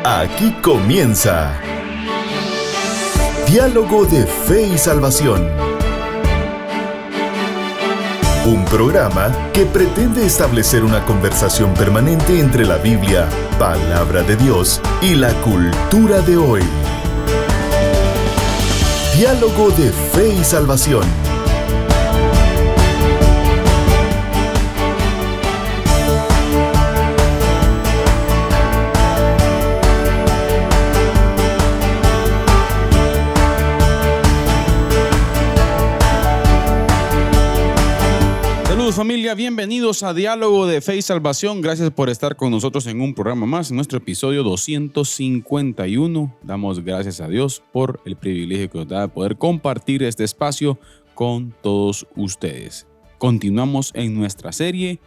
Aquí comienza Diálogo de Fe y Salvación. Un programa que pretende establecer una conversación permanente entre la Biblia, palabra de Dios, y la cultura de hoy. Diálogo de Fe y Salvación. Saludos familia, bienvenidos a Diálogo de Fe y Salvación. Gracias por estar con nosotros en un programa más, en nuestro episodio 251. Damos gracias a Dios por el privilegio que nos da de poder compartir este espacio con todos ustedes. Continuamos en nuestra serie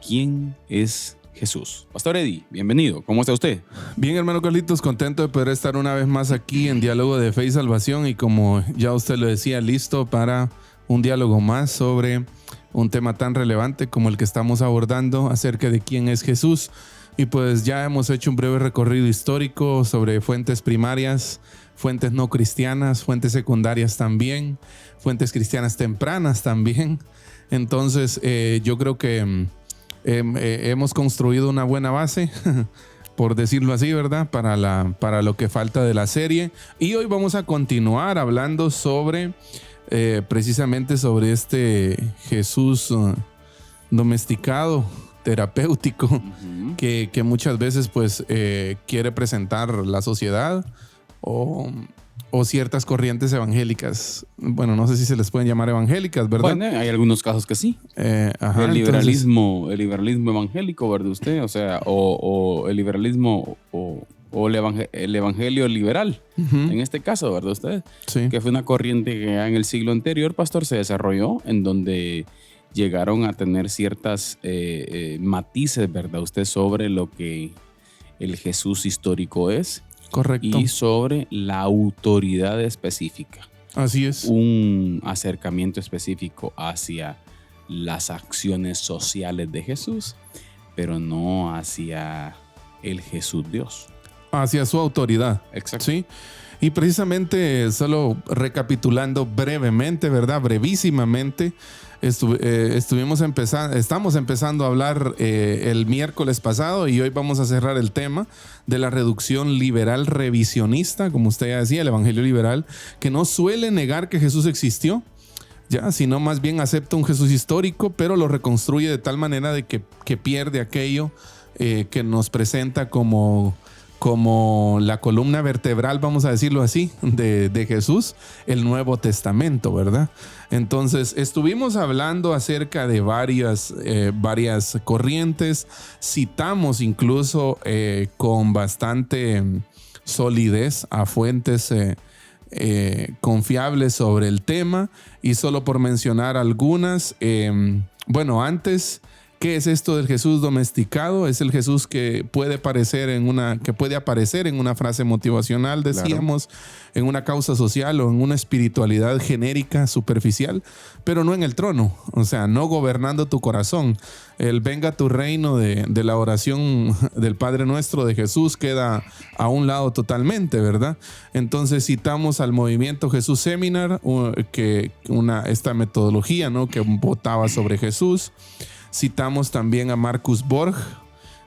¿Quién es Jesús? Pastor Eddie, bienvenido. ¿Cómo está usted? Bien, hermano Carlitos, contento de poder estar una vez más aquí en Diálogo de Fe y Salvación y como ya usted lo decía, listo para un diálogo más sobre un tema tan relevante como el que estamos abordando acerca de quién es Jesús. Y pues ya hemos hecho un breve recorrido histórico sobre fuentes primarias, fuentes no cristianas, fuentes secundarias también, fuentes cristianas tempranas también. Entonces yo creo que hemos construido una buena base, por decirlo así, ¿verdad? Para lo que falta de la serie. Y hoy vamos a continuar hablando sobre precisamente sobre este Jesús domesticado, terapéutico, que muchas veces pues quiere presentar la sociedad o ciertas corrientes evangélicas. Bueno, no sé si se les pueden llamar evangélicas, ¿verdad? Bueno, hay algunos casos que sí. El liberalismo evangélico, ¿verdad usted? O sea, o el liberalismo o el evangelio liberal, en este caso, ¿verdad usted? Sí. Que fue una corriente que ya en el siglo anterior, pastor, se desarrolló, en donde llegaron a tener ciertas matices, ¿verdad usted? Sobre lo que el Jesús histórico es. Correcto. Y sobre la autoridad específica. Así es. Un acercamiento específico hacia las acciones sociales de Jesús, pero no hacia el Jesús Dios. Hacia su autoridad. Exacto. Sí. Y precisamente, solo recapitulando brevemente, ¿verdad? Brevísimamente, estamos empezando a hablar el miércoles pasado y hoy vamos a cerrar el tema de la reducción liberal revisionista, como usted ya decía, el evangelio liberal, que no suele negar que Jesús existió, ya, sino más bien acepta un Jesús histórico, pero lo reconstruye de tal manera de que pierde aquello que nos presenta como la columna vertebral, vamos a decirlo así, de Jesús, el Nuevo Testamento, ¿verdad? Entonces, estuvimos hablando acerca de varias corrientes, citamos incluso con bastante solidez a fuentes confiables sobre el tema, y solo por mencionar algunas, antes, ¿qué es esto del Jesús domesticado? Es el Jesús que puede aparecer en una frase motivacional, decíamos, claro, en una causa social o en una espiritualidad genérica, superficial, pero no en el trono, o sea, no gobernando tu corazón. El venga tu reino de la oración del Padre Nuestro de Jesús queda a un lado totalmente, ¿verdad? Entonces citamos al movimiento Jesús Seminar, esta metodología, ¿no?, que votaba sobre Jesús. Citamos también a Marcus Borg,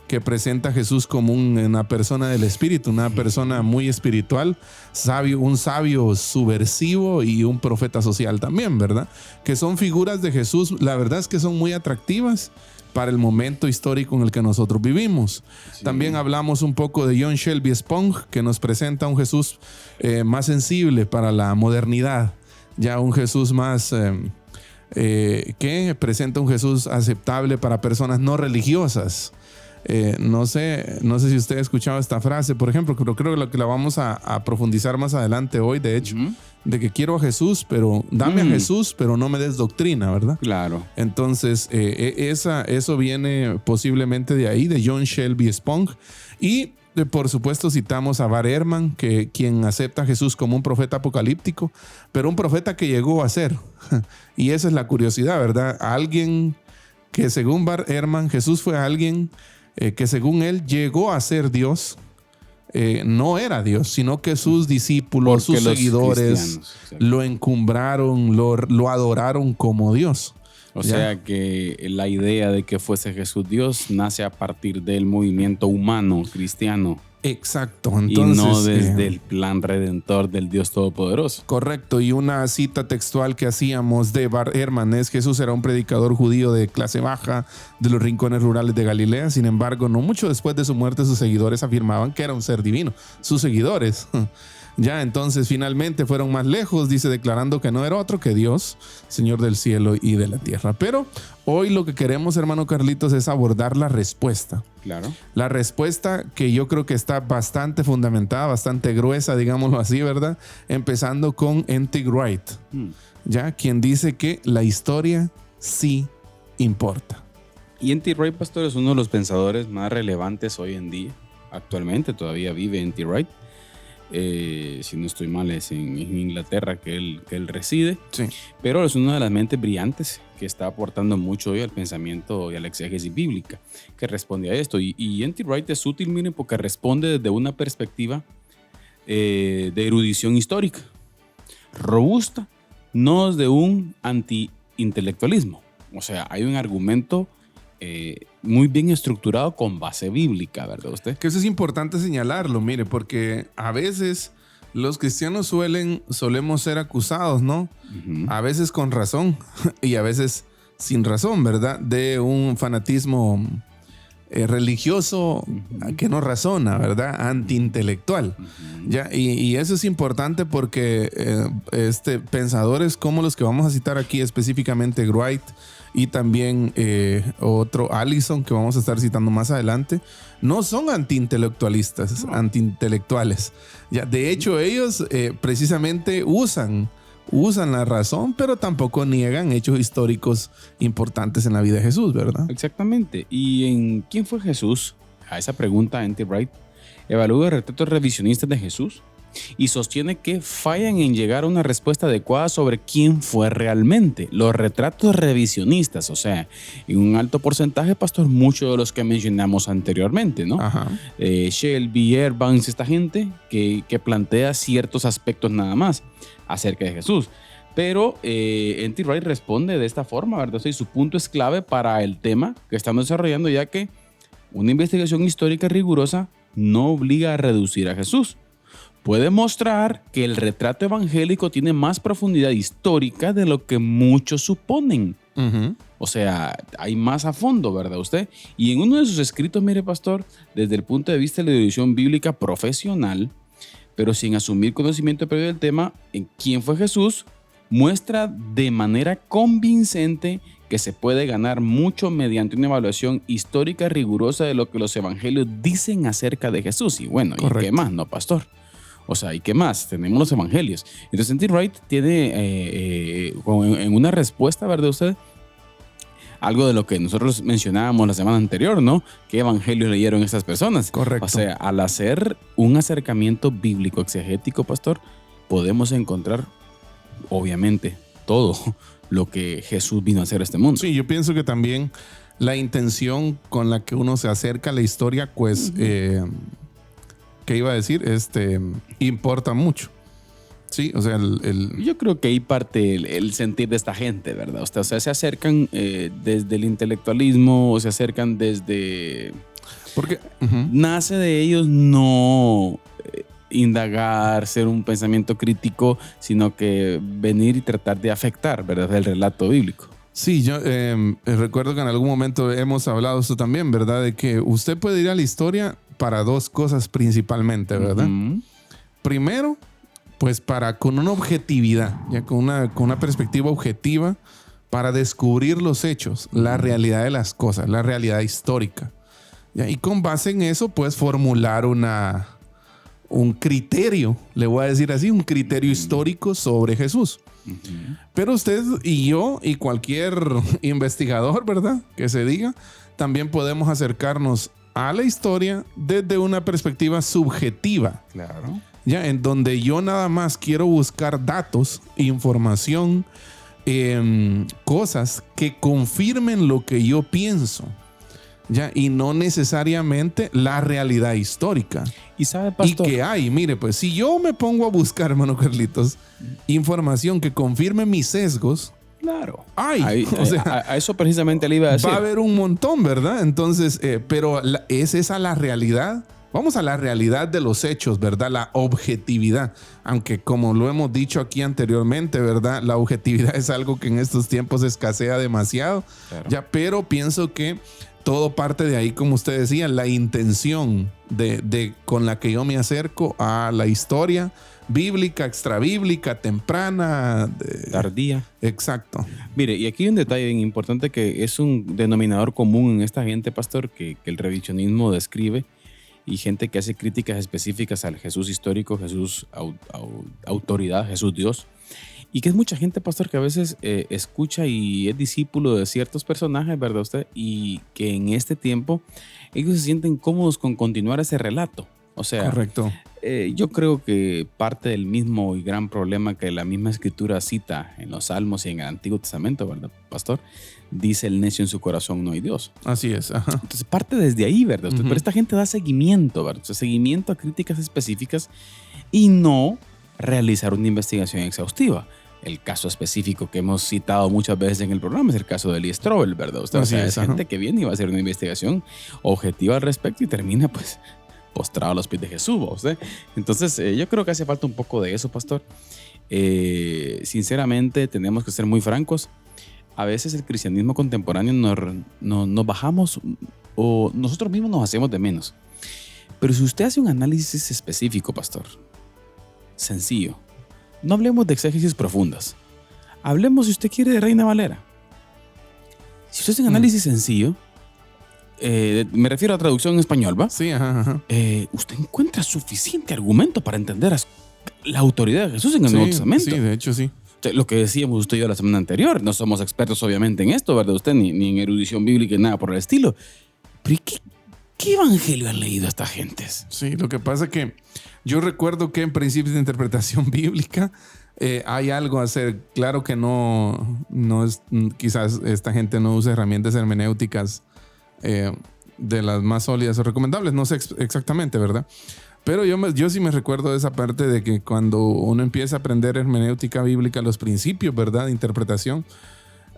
que presenta a Jesús como una persona del espíritu, una persona muy espiritual, un sabio subversivo y un profeta social también, ¿verdad? Que son figuras de Jesús, la verdad es que son muy atractivas para el momento histórico en el que nosotros vivimos. Sí. También hablamos un poco de John Shelby Spong, que nos presenta un Jesús más sensible para la modernidad, ya un Jesús más que presenta un Jesús aceptable para personas no religiosas. No sé si usted ha escuchado esta frase, por ejemplo, pero creo que la vamos a profundizar más adelante hoy, de hecho, de que quiero a Jesús, pero dame a Jesús, pero no me des doctrina, ¿verdad? Claro. Entonces, eso viene posiblemente de ahí, de John Shelby Spong. Y por supuesto citamos a Bar Ehrman, quien acepta a Jesús como un profeta apocalíptico, pero un profeta que llegó a ser. Y esa es la curiosidad, ¿verdad? Alguien que según Bar Ehrman, Jesús fue alguien que según él llegó a ser Dios, no era Dios, sino que sus discípulos, Porque sus los seguidores cristianos, exacto. lo encumbraron, lo adoraron como Dios. O ¿Ya? sea que la idea de que fuese Jesús Dios nace a partir del movimiento humano cristiano. Exacto. Entonces, y no desde el plan redentor del Dios Todopoderoso. Correcto. Y una cita textual que hacíamos de Bart Ehrman es: Jesús era un predicador judío de clase baja de los rincones rurales de Galilea. Sin embargo, no mucho después de su muerte, sus seguidores afirmaban que era un ser divino. Sus seguidores. Ya, entonces finalmente fueron más lejos, dice, declarando que no era otro que Dios, Señor del cielo y de la tierra. Pero hoy lo que queremos, hermano Carlitos, es abordar la respuesta. Claro. La respuesta que yo creo que está bastante fundamentada, bastante gruesa, digámoslo así, ¿verdad? Empezando con N.T. Wright, ya, quien dice que la historia sí importa. Y N.T. Wright, pastor, es uno de los pensadores más relevantes hoy en día. Actualmente todavía vive N.T. Wright. Si no estoy mal, es en Inglaterra que él reside. Sí. Pero es una de las mentes brillantes que está aportando mucho hoy al pensamiento y a la exégesis bíblica que responde a esto. Y N.T. Wright es útil, miren, porque responde desde una perspectiva de erudición histórica robusta, no de un anti-intelectualismo. O sea, hay un argumento muy bien estructurado con base bíblica, ¿verdad usted? Que eso es importante señalarlo, mire, porque a veces los cristianos solemos ser acusados, ¿no? A veces con razón y a veces sin razón, ¿verdad? De un fanatismo religioso que no razona, ¿verdad? Antiintelectual. ¿Ya? Y eso es importante porque pensadores como los que vamos a citar aquí, específicamente Wright y también otro Allison que vamos a estar citando más adelante, no son antiintelectualistas, antiintelectuales. ¿Ya? De hecho, ellos precisamente usan la razón, pero tampoco niegan hechos históricos importantes en la vida de Jesús, ¿verdad? Exactamente. ¿Y en quién fue Jesús? A esa pregunta, N.T. Wright evalúa retratos revisionistas de Jesús y sostiene que fallan en llegar a una respuesta adecuada sobre quién fue realmente. Los retratos revisionistas, o sea, en un alto porcentaje, pastor, muchos de los que mencionamos anteriormente, ¿no? Ajá. Shelby, Evans, esta gente que plantea ciertos aspectos nada más acerca de Jesús. Pero N.T. Wright responde de esta forma, ¿verdad? Y su punto es clave para el tema que estamos desarrollando, ya que una investigación histórica rigurosa no obliga a reducir a Jesús. Puede mostrar que el retrato evangélico tiene más profundidad histórica de lo que muchos suponen. O sea, hay más a fondo, ¿verdad usted? Y en uno de sus escritos, mire, pastor, desde el punto de vista de la erudición bíblica profesional, pero sin asumir conocimiento previo del tema, en quién fue Jesús, muestra de manera convincente que se puede ganar mucho mediante una evaluación histórica rigurosa de lo que los evangelios dicen acerca de Jesús. Y bueno, correcto. ¿Y qué más, no, pastor? O sea, ¿y qué más? Tenemos los evangelios. Entonces, N.T. Wright tiene en una respuesta, ¿verdad usted? Algo de lo que nosotros mencionábamos la semana anterior, ¿no? ¿Qué evangelios leyeron estas personas? Correcto. O sea, al hacer un acercamiento bíblico exegético, pastor, podemos encontrar, obviamente, todo lo que Jesús vino a hacer a este mundo. Sí, yo pienso que también la intención con la que uno se acerca a la historia, pues, ¿qué iba a decir? Importa mucho. Sí, o sea, yo creo que ahí parte el sentir de esta gente, ¿verdad? O sea, se acercan desde el intelectualismo, o se acercan desde... Porque nace de ellos no indagar, ser un pensamiento crítico, sino que venir y tratar de afectar, ¿verdad?, el relato bíblico. Sí, yo recuerdo que en algún momento hemos hablado esto también, ¿verdad? De que usted puede ir a la historia para dos cosas principalmente, ¿verdad? Primero, pues con una objetividad, ya con una perspectiva objetiva para descubrir los hechos, la realidad de las cosas, la realidad histórica. ¿Ya? Y con base en eso, pues formular un criterio, le voy a decir así, un criterio histórico sobre Jesús. Pero usted y yo y cualquier investigador, ¿verdad?, que se diga, también podemos acercarnos a la historia desde una perspectiva subjetiva. Claro. Ya, en donde yo nada más quiero buscar datos, información, cosas que confirmen lo que yo pienso. ¿ya? Y no necesariamente la realidad histórica. Y sabe, pastor, y que hay, mire, pues si yo me pongo a buscar, hermano Carlitos, información que confirme mis sesgos, claro, o sea, a eso precisamente le iba a decir. Va a haber un montón, ¿verdad? Entonces, pero ¿es esa la realidad? Vamos a la realidad de los hechos, ¿verdad? La objetividad. Aunque como lo hemos dicho aquí anteriormente, ¿verdad? La objetividad es algo que en estos tiempos escasea demasiado. Claro. Ya, pero pienso que todo parte de ahí, como usted decía, la intención con la que yo me acerco a la historia bíblica, extrabíblica, temprana, tardía. Exacto. Mire, y aquí hay un detalle bien importante que es un denominador común en esta gente, pastor, que el revisionismo describe, y gente que hace críticas específicas al Jesús histórico, Jesús autoridad, Jesús Dios. Y que es mucha gente, pastor, que a veces escucha y es discípulo de ciertos personajes, ¿verdad usted? Y que en este tiempo ellos se sienten cómodos con continuar ese relato. O sea, correcto. Yo creo que parte del mismo y gran problema que la misma escritura cita en los Salmos y en el Antiguo Testamento, ¿verdad, pastor? Dice el necio en su corazón, no hay Dios. Así es. Ajá. Entonces parte desde ahí, ¿verdad? Pero esta gente da seguimiento, ¿verdad? O sea, seguimiento a críticas específicas y no realizar una investigación exhaustiva. El caso específico que hemos citado muchas veces en el programa es el caso de Lee Strobel, ¿verdad? O sea, es gente que viene y va a hacer una investigación objetiva al respecto y termina, pues, postrado a los pies de Jesús, ¿usted? Entonces, yo creo que hace falta un poco de eso, pastor. Sinceramente, tenemos que ser muy francos. A veces el cristianismo contemporáneo nos bajamos o nosotros mismos nos hacemos de menos. Pero si usted hace un análisis específico, pastor, sencillo, no hablemos de exégesis profundas. Hablemos, si usted quiere, de Reina Valera. Si usted hace un análisis sencillo, me refiero a traducción en español, ¿va? Sí, ajá. Usted encuentra suficiente argumento para entender la autoridad de Jesús en el Nuevo Testamento. Sí, de hecho sí. Lo que decíamos usted y yo la semana anterior, no somos expertos obviamente en esto, ¿verdad? Usted ni en erudición bíblica ni nada por el estilo. Pero ¿qué evangelio han leído estas gentes? Sí, lo que pasa es que yo recuerdo que en principios de interpretación bíblica hay algo a hacer. Claro que no es, quizás esta gente no usa herramientas hermenéuticas de las más sólidas o recomendables, no sé exactamente, ¿verdad? Pero yo sí me recuerdo de esa parte de que cuando uno empieza a aprender hermenéutica bíblica, los principios, ¿verdad?, de interpretación,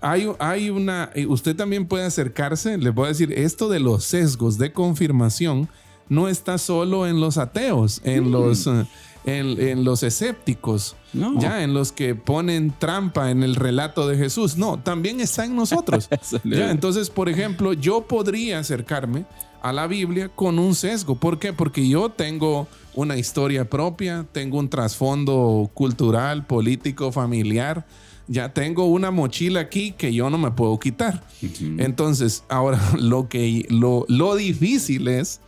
hay una... Usted también puede acercarse, le puedo decir, esto de los sesgos de confirmación no está solo en los ateos, en los escépticos, no. Ya en los que ponen trampa en el relato de Jesús. No, también está en nosotros. Ya, entonces, por ejemplo, yo podría acercarme a la Biblia con un sesgo. ¿Por qué? Porque yo tengo una historia propia, tengo un trasfondo cultural, político, familiar. Ya tengo una mochila aquí que yo no me puedo quitar. Entonces, ahora lo difícil es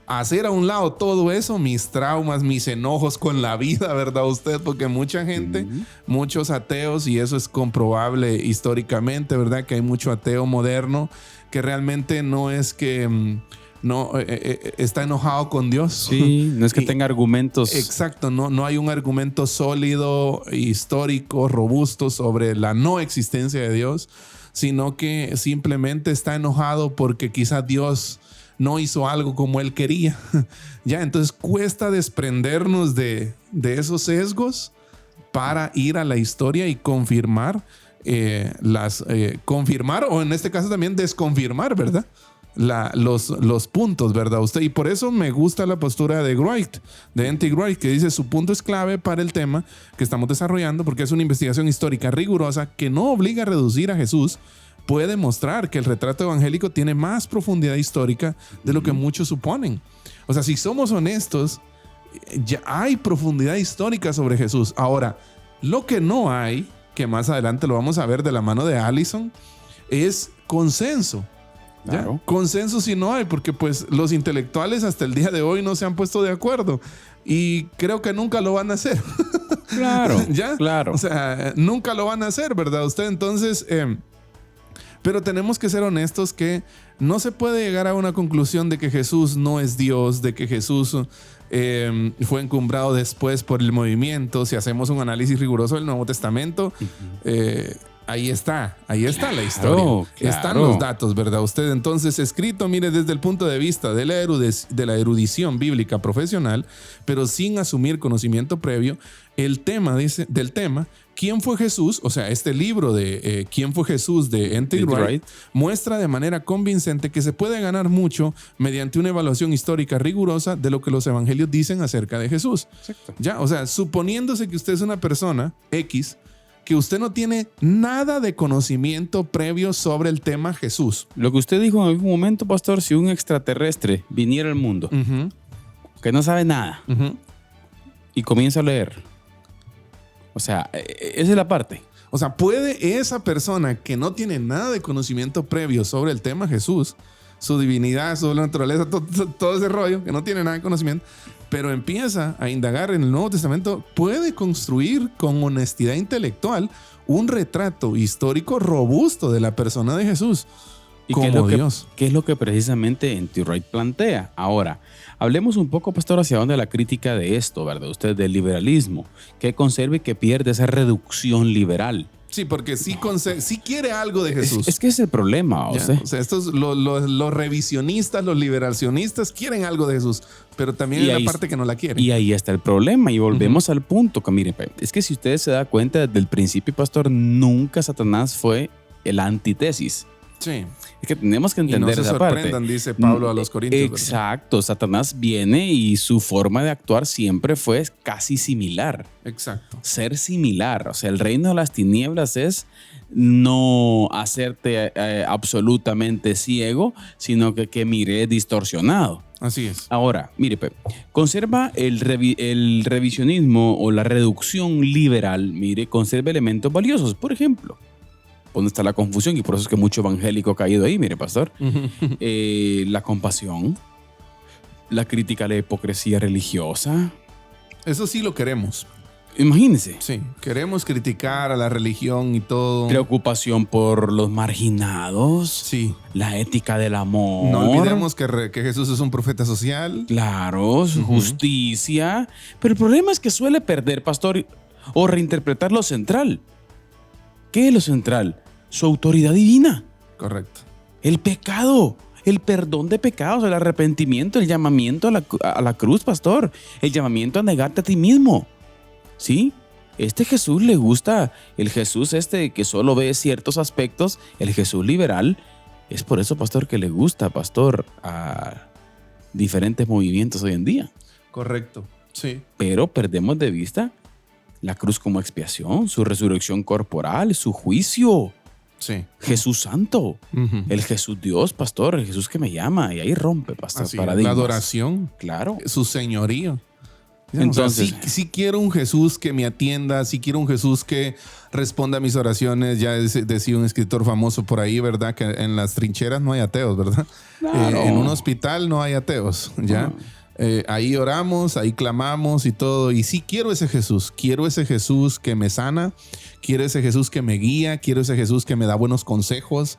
hacer a un lado todo eso, mis traumas, mis enojos con la vida, ¿verdad usted? Porque mucha gente, muchos ateos, y eso es comprobable históricamente, ¿verdad? Que hay mucho ateo moderno que realmente no es que está enojado con Dios. Sí, no es que tenga argumentos. Exacto, no hay un argumento sólido, histórico, robusto sobre la no existencia de Dios, sino que simplemente está enojado porque quizás Dios no hizo algo como él quería. Ya, entonces cuesta desprendernos de esos sesgos para ir a la historia y confirmar confirmar, o en este caso también desconfirmar, ¿verdad? Los puntos, ¿verdad? Usted, y por eso me gusta la postura de Wright, de N.T. Wright, que dice su punto es clave para el tema que estamos desarrollando porque es una investigación histórica rigurosa que no obliga a reducir a Jesús. Puede mostrar que el retrato evangélico tiene más profundidad histórica de lo que muchos suponen. O sea, si somos honestos, ya hay profundidad histórica sobre Jesús. Ahora, lo que no hay, que más adelante lo vamos a ver de la mano de Allison, es consenso. Claro. Consenso si no hay, porque pues los intelectuales hasta el día de hoy no se han puesto de acuerdo y creo que nunca lo van a hacer. Claro, ¿ya? Claro. O sea, nunca lo van a hacer, ¿verdad usted? Entonces, pero tenemos que ser honestos que no se puede llegar a una conclusión de que Jesús no es Dios, de que Jesús fue encumbrado después por el movimiento. Si hacemos un análisis riguroso del Nuevo Testamento, Ahí está la historia. Claro. Están los datos, ¿verdad? Usted entonces escrito, mire, desde el punto de vista de la erudición bíblica profesional, pero sin asumir conocimiento previo, del tema, ¿quién fue Jesús? O sea, este libro de ¿Quién fue Jesús? De N.T. Wright muestra de manera convincente que se puede ganar mucho mediante una evaluación histórica rigurosa de lo que los evangelios dicen acerca de Jesús. Exacto. Ya, o sea, suponiéndose que usted es una persona X, que usted no tiene nada de conocimiento previo sobre el tema Jesús. Lo que usted dijo en algún momento, pastor, si un extraterrestre viniera al mundo, que no sabe nada, y comienza a leer. O sea, esa es la parte. O sea, ¿puede esa persona que no tiene nada de conocimiento previo sobre el tema Jesús, su divinidad, su naturaleza, todo ese rollo, que no tiene nada de conocimiento, pero empieza a indagar en el Nuevo Testamento, puede construir con honestidad intelectual un retrato histórico robusto de la persona de Jesús ¿Y como Dios? ¿Qué es lo que precisamente N.T. Wright plantea? Ahora, hablemos un poco, pastor, hacia dónde la crítica de esto, ¿verdad? Usted del liberalismo, que conserve y que pierde esa reducción liberal. Sí, porque sí quiere algo de Jesús. Es que ese es el problema. O sea, estos los revisionistas, los liberacionistas quieren algo de Jesús, pero también hay una parte que no la quieren. Y ahí está el problema. Y volvemos al punto que, miren, es que si ustedes se dan cuenta desde el principio, pastor, nunca Satanás fue el antítesis. Sí. Es que tenemos que entender esa parte. No se sorprendan, dice Pablo a los Corintios. Exacto. ¿Verdad? Satanás viene y su forma de actuar siempre fue casi similar. Exacto. Ser similar. O sea, el reino de las tinieblas es no hacerte absolutamente ciego, sino que mire distorsionado. Así es. Ahora, mire, Pep, conserva el revisionismo o la reducción liberal, mire, conserva elementos valiosos. Por ejemplo, ¿dónde está la confusión? Y por eso es que mucho evangélico ha caído ahí, mire, pastor. La compasión, la crítica a la hipocresía religiosa. Eso sí lo queremos. Imagínense. Sí, queremos criticar a la religión y todo. Preocupación por los marginados. Sí. La ética del amor. No olvidemos que Jesús es un profeta social. Claro, justicia. Pero el problema es que suele perder, pastor, o reinterpretar lo central. ¿Qué es lo central? Su autoridad divina. Correcto. El pecado, el perdón de pecados, el arrepentimiento, el llamamiento a la cruz, pastor. El llamamiento a negarte a ti mismo. ¿Sí? Este Jesús le gusta, el Jesús que solo ve ciertos aspectos, el Jesús liberal. Es por eso, pastor, que le gusta, pastor, a diferentes movimientos hoy en día. Correcto. Sí. Pero perdemos de vista la cruz como expiación, su resurrección corporal, su juicio. Sí. Jesús santo, el Jesús Dios, pastor, el Jesús que me llama. Y ahí rompe, pastor, paradigmas. La adoración. Claro. Su señorío. Entonces, o sea, sí quiero un Jesús que me atienda, sí quiero un Jesús que responda a mis oraciones. Ya decía un escritor famoso por ahí, ¿verdad? Que en las trincheras no hay ateos, ¿verdad? Claro. En un hospital no hay ateos, ¿ya? Ahí oramos, ahí clamamos y todo. Y sí quiero ese Jesús que me sana, quiero ese Jesús que me guía, quiero ese Jesús que me da buenos consejos.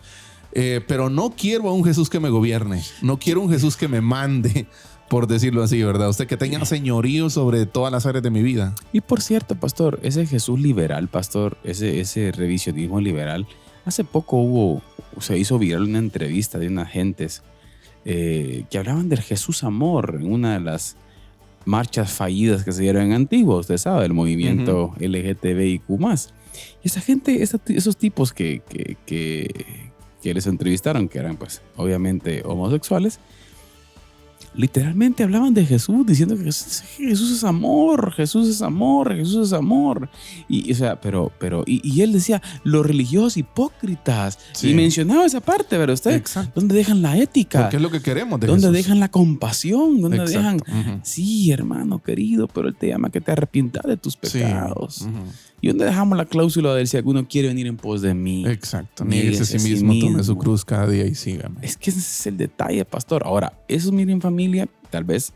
Pero no quiero a un Jesús que me gobierne, no quiero un Jesús que me mande, por decirlo así, ¿verdad? Usted que tenga señorío sobre todas las áreas de mi vida. Y por cierto, pastor, ese Jesús liberal, pastor, ese revisionismo liberal, hace poco se hizo viral una entrevista de unas gentes que hablaban del Jesús amor en una de las marchas fallidas que se dieron en Antigua, usted sabe, el movimiento LGTBIQ+. Y esa gente, esos tipos que les entrevistaron, que eran pues obviamente homosexuales, literalmente hablaban de Jesús, diciendo que Jesús es amor, Jesús es amor, Jesús es amor. Y, o sea, pero él decía, los religiosos hipócritas. Sí. Y mencionaba esa parte, ¿verdad usted? Exacto. ¿Dónde dejan la ética? Porque es lo que queremos de ¿Dónde Jesús? dejan la compasión? ¿Dónde dejan? Uh-huh. Sí, hermano querido, pero Él te llama a que te arrepientas de tus pecados. Sí. Uh-huh. ¿Y dónde dejamos la cláusula del si alguno quiere venir en pos de mí? Exacto. Niéguese a sí mismo, tome su cruz cada día y sígame. Es que ese es el detalle, pastor. Ahora, eso, miren, familia, tal vez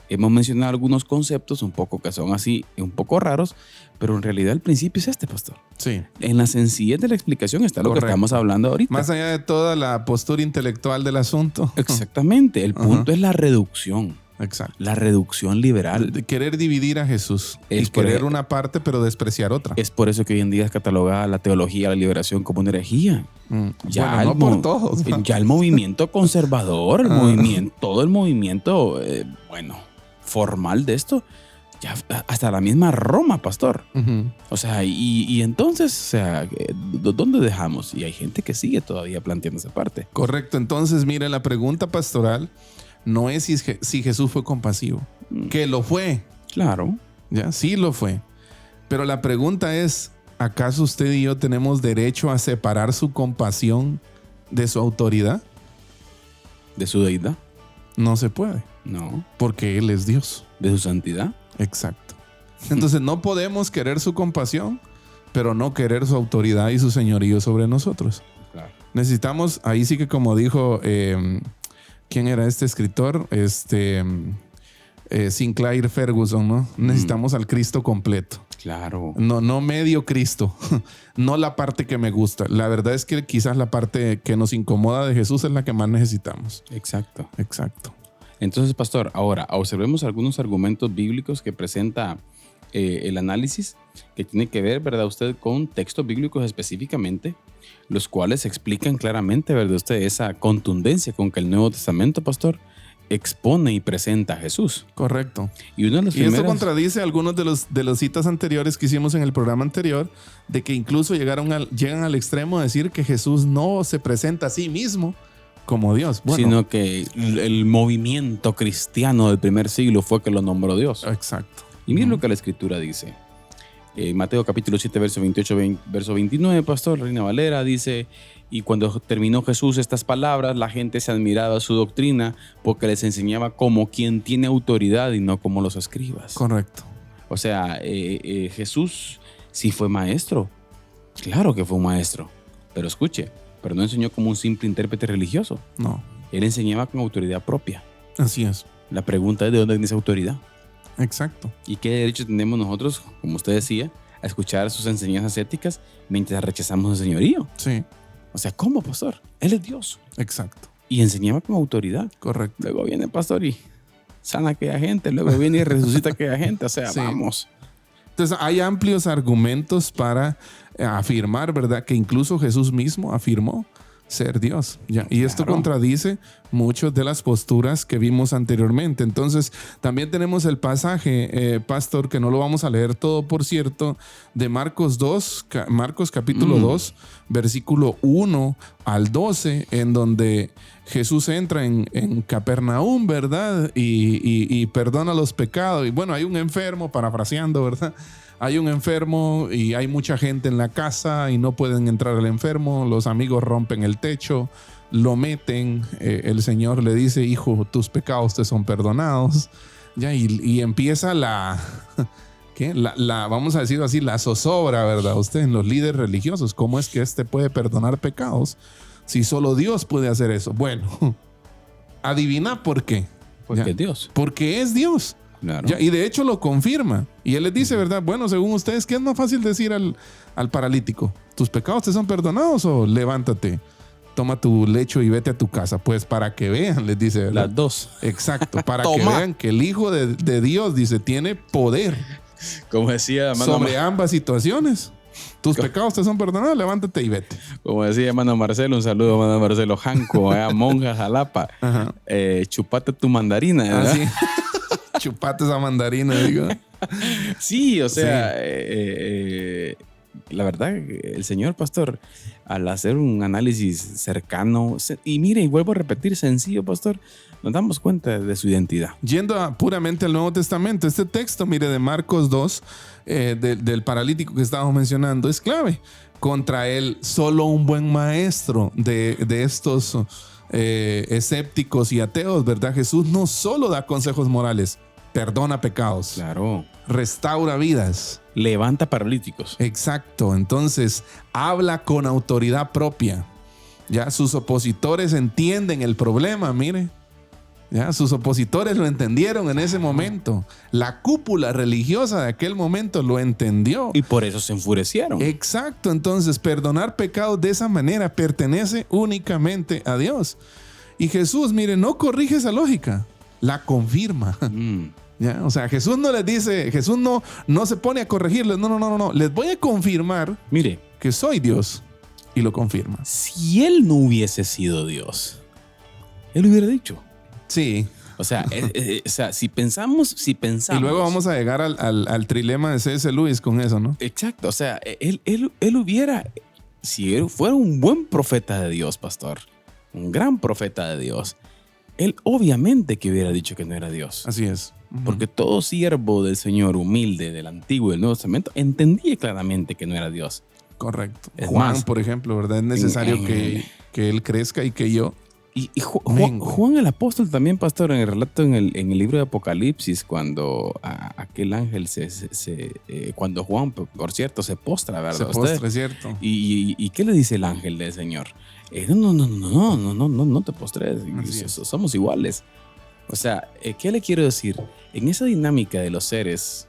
hemos mencionado algunos conceptos un poco que son así, un poco raros, pero en realidad el principio es este, pastor. Sí. En la sencillez de la explicación está lo que estamos hablando ahorita. Más allá de toda la postura intelectual del asunto. Exactamente. El punto es la reducción. Exacto. La reducción liberal. De querer dividir a Jesús Es y querer por- una parte pero despreciar otra. Es por eso que hoy en día es catalogada la teología de la liberación como una herejía. Bueno, el no por todos. ¿no? Ya el movimiento conservador, todo el movimiento, formal de esto, ya hasta la misma Roma, pastor. Ujú. O sea, y entonces, o sea, ¿dónde dejamos? Y hay gente que sigue todavía planteando esa parte. Correcto. Entonces, mire, la pregunta pastoral no es si Jesús fue compasivo. Que lo fue. Claro. Ya, sí lo fue. Pero la pregunta es, ¿acaso usted y yo tenemos derecho a separar su compasión de su autoridad? De su deidad, No se puede, no. porque Él es Dios. De su santidad. Exacto. Entonces no podemos querer su compasión, pero no querer su autoridad y su señorío sobre nosotros. Claro. Necesitamos, ahí sí que como dijo, ¿quién era este escritor? Sinclair Ferguson, ¿no? Necesitamos al Cristo completo. Claro. No medio Cristo, no la parte que me gusta. La verdad es que quizás la parte que nos incomoda de Jesús es la que más necesitamos. Exacto. Exacto. Entonces, pastor, ahora observemos algunos argumentos bíblicos que presenta el análisis que tiene que ver, ¿verdad? Usted con textos bíblicos específicamente, los cuales explican claramente, ¿verdad? Usted esa contundencia con que el Nuevo Testamento, pastor, expone y presenta a Jesús. Correcto. Y una de las Y esto primeras... contradice algunos de los citas anteriores que hicimos en el programa anterior, de que incluso llegan al extremo de decir que Jesús no se presenta a sí mismo como Dios. Bueno, sino que el movimiento cristiano del primer siglo fue que lo nombró Dios. exacto. Y miren lo que la Escritura dice. Mateo capítulo 7, verso 28, verso 29, pastor, Reina Valera, dice: y cuando terminó Jesús estas palabras, la gente se admiraba su doctrina porque les enseñaba como quien tiene autoridad y no como los escribas. Correcto. O sea, Jesús sí fue maestro. Claro que fue un maestro. Pero escuche, pero no enseñó como un simple intérprete religioso. No, Él enseñaba con autoridad propia. así es. La pregunta es: ¿de dónde viene esa autoridad? Exacto. ¿Y qué derecho tenemos nosotros, como usted decía, a escuchar sus enseñanzas éticas mientras rechazamos su señorío? Sí, O sea, ¿cómo, pastor? Él es Dios. exacto. Y enseñaba con autoridad. Correcto. Luego viene el pastor y sana a aquella gente. Luego viene y resucita a aquella gente. O sea, Sí. vamos. Entonces hay amplios argumentos para afirmar, ¿verdad? Que incluso Jesús mismo afirmó ser Dios. ¿Ya? Y esto Claro. contradice muchas de las posturas que vimos anteriormente. Entonces también tenemos el pasaje, pastor, que no lo vamos a leer todo, por cierto, de Marcos capítulo 2, versículo 1 al 12, en donde Jesús entra en Capernaum, ¿verdad? Y perdona los pecados. Y bueno, hay un enfermo, parafraseando, ¿verdad? Hay un enfermo y hay mucha gente en la casa y no pueden entrar al enfermo. Los amigos rompen el techo, lo meten. El Señor le dice: hijo, tus pecados te son perdonados. Ya, y empieza ¿qué? Vamos a decirlo así, la zozobra, ¿verdad? Usted en los líderes religiosos. ¿Cómo es que este puede perdonar pecados si solo Dios puede hacer eso? Bueno, adivina por qué. Porque Ya. es Dios. Porque es Dios. Claro. Ya, y de hecho lo confirma. Y él les dice, ¿verdad? Bueno, según ustedes, ¿qué es más fácil decir al paralítico? ¿Tus pecados te son perdonados o levántate, toma tu lecho y vete a tu casa? Pues para que vean, les dice, ¿verdad? Las dos. Exacto, para que Toma. vean que el Hijo de Dios, dice, tiene poder Como decía sobre ambas situaciones. Tus pecados te son perdonados, levántate y vete. Como decía hermano Marcelo, un saludo a hermano Marcelo Janco, Monja Jalapa. Ajá. Chupate tu mandarina, ¿verdad? Así. Chupate esa mandarina, digo. Sí, o sea, Sí. La verdad, el señor pastor, al hacer un análisis cercano, y mire, y vuelvo a repetir, sencillo, pastor, nos damos cuenta de su identidad. Yendo puramente al Nuevo Testamento, este texto, mire, de Marcos 2, del paralítico que estábamos mencionando, es clave. Contra él, solo un buen maestro de estos escépticos y ateos, ¿verdad? Jesús no solo da consejos morales, perdona pecados, Claro. restaura vidas. Levanta paralíticos. Exacto, entonces habla con autoridad propia. Ya sus opositores entienden el problema, mire. Ya sus opositores lo entendieron en ese momento. La cúpula religiosa de aquel momento lo entendió. Y por eso se enfurecieron. Exacto, entonces perdonar pecados de esa manera pertenece únicamente a Dios. Y Jesús, mire, no corrige esa lógica. la confirma. ¿Ya? O sea, Jesús no les dice, Jesús no se pone a corregirles, no. Les voy a confirmar, mire, que soy Dios, y lo confirma. Si él no hubiese sido Dios, él hubiera dicho. Sí. O sea, si pensamos. Y luego vamos a llegar al trilema de C.S. Lewis con eso, ¿no? Exacto. O sea, él hubiera, si él fuera un buen profeta de Dios, pastor, un gran profeta de Dios, él obviamente que hubiera dicho que no era Dios. Así es. Porque todo siervo del Señor humilde del Antiguo y del Nuevo Testamento entendía claramente que no era Dios. Correcto. Es Juan, más, por ejemplo, ¿verdad? Es necesario que él crezca y que yo... Y Juan el apóstol también, pastor, en el relato en el libro de Apocalipsis, cuando aquel ángel cuando Juan, por cierto, se postra, ¿verdad? Se postra, es cierto. ¿Y qué le dice el ángel del Señor? No te postres, somos iguales. O sea, ¿qué le quiero decir? En esa dinámica de los seres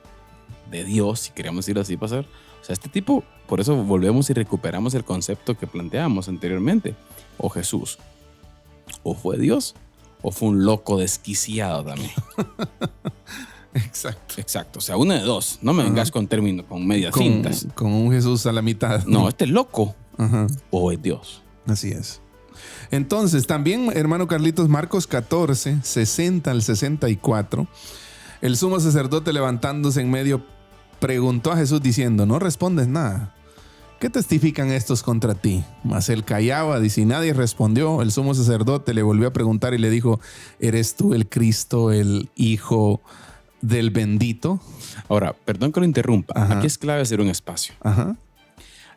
de Dios, si queríamos decirlo así, pastor, o sea, este tipo, por eso volvemos y recuperamos el concepto que planteábamos anteriormente. O Jesús, o fue Dios, o fue un loco desquiciado también. Exacto. O sea, una de dos. No me vengas con términos, con medias cintas. Con un Jesús a la mitad. No, este es loco. O es Dios. Así es. Entonces, también, hermano Carlitos, Marcos 14, 60 al 64, el sumo sacerdote levantándose en medio preguntó a Jesús diciendo: no respondes nada. ¿Qué testifican estos contra ti? Mas él callaba, dice, y nadie respondió. El sumo sacerdote le volvió a preguntar y le dijo: ¿eres tú el Cristo, el Hijo del bendito? Ahora, perdón que lo interrumpa. Ajá. Aquí es clave hacer un espacio. Ajá.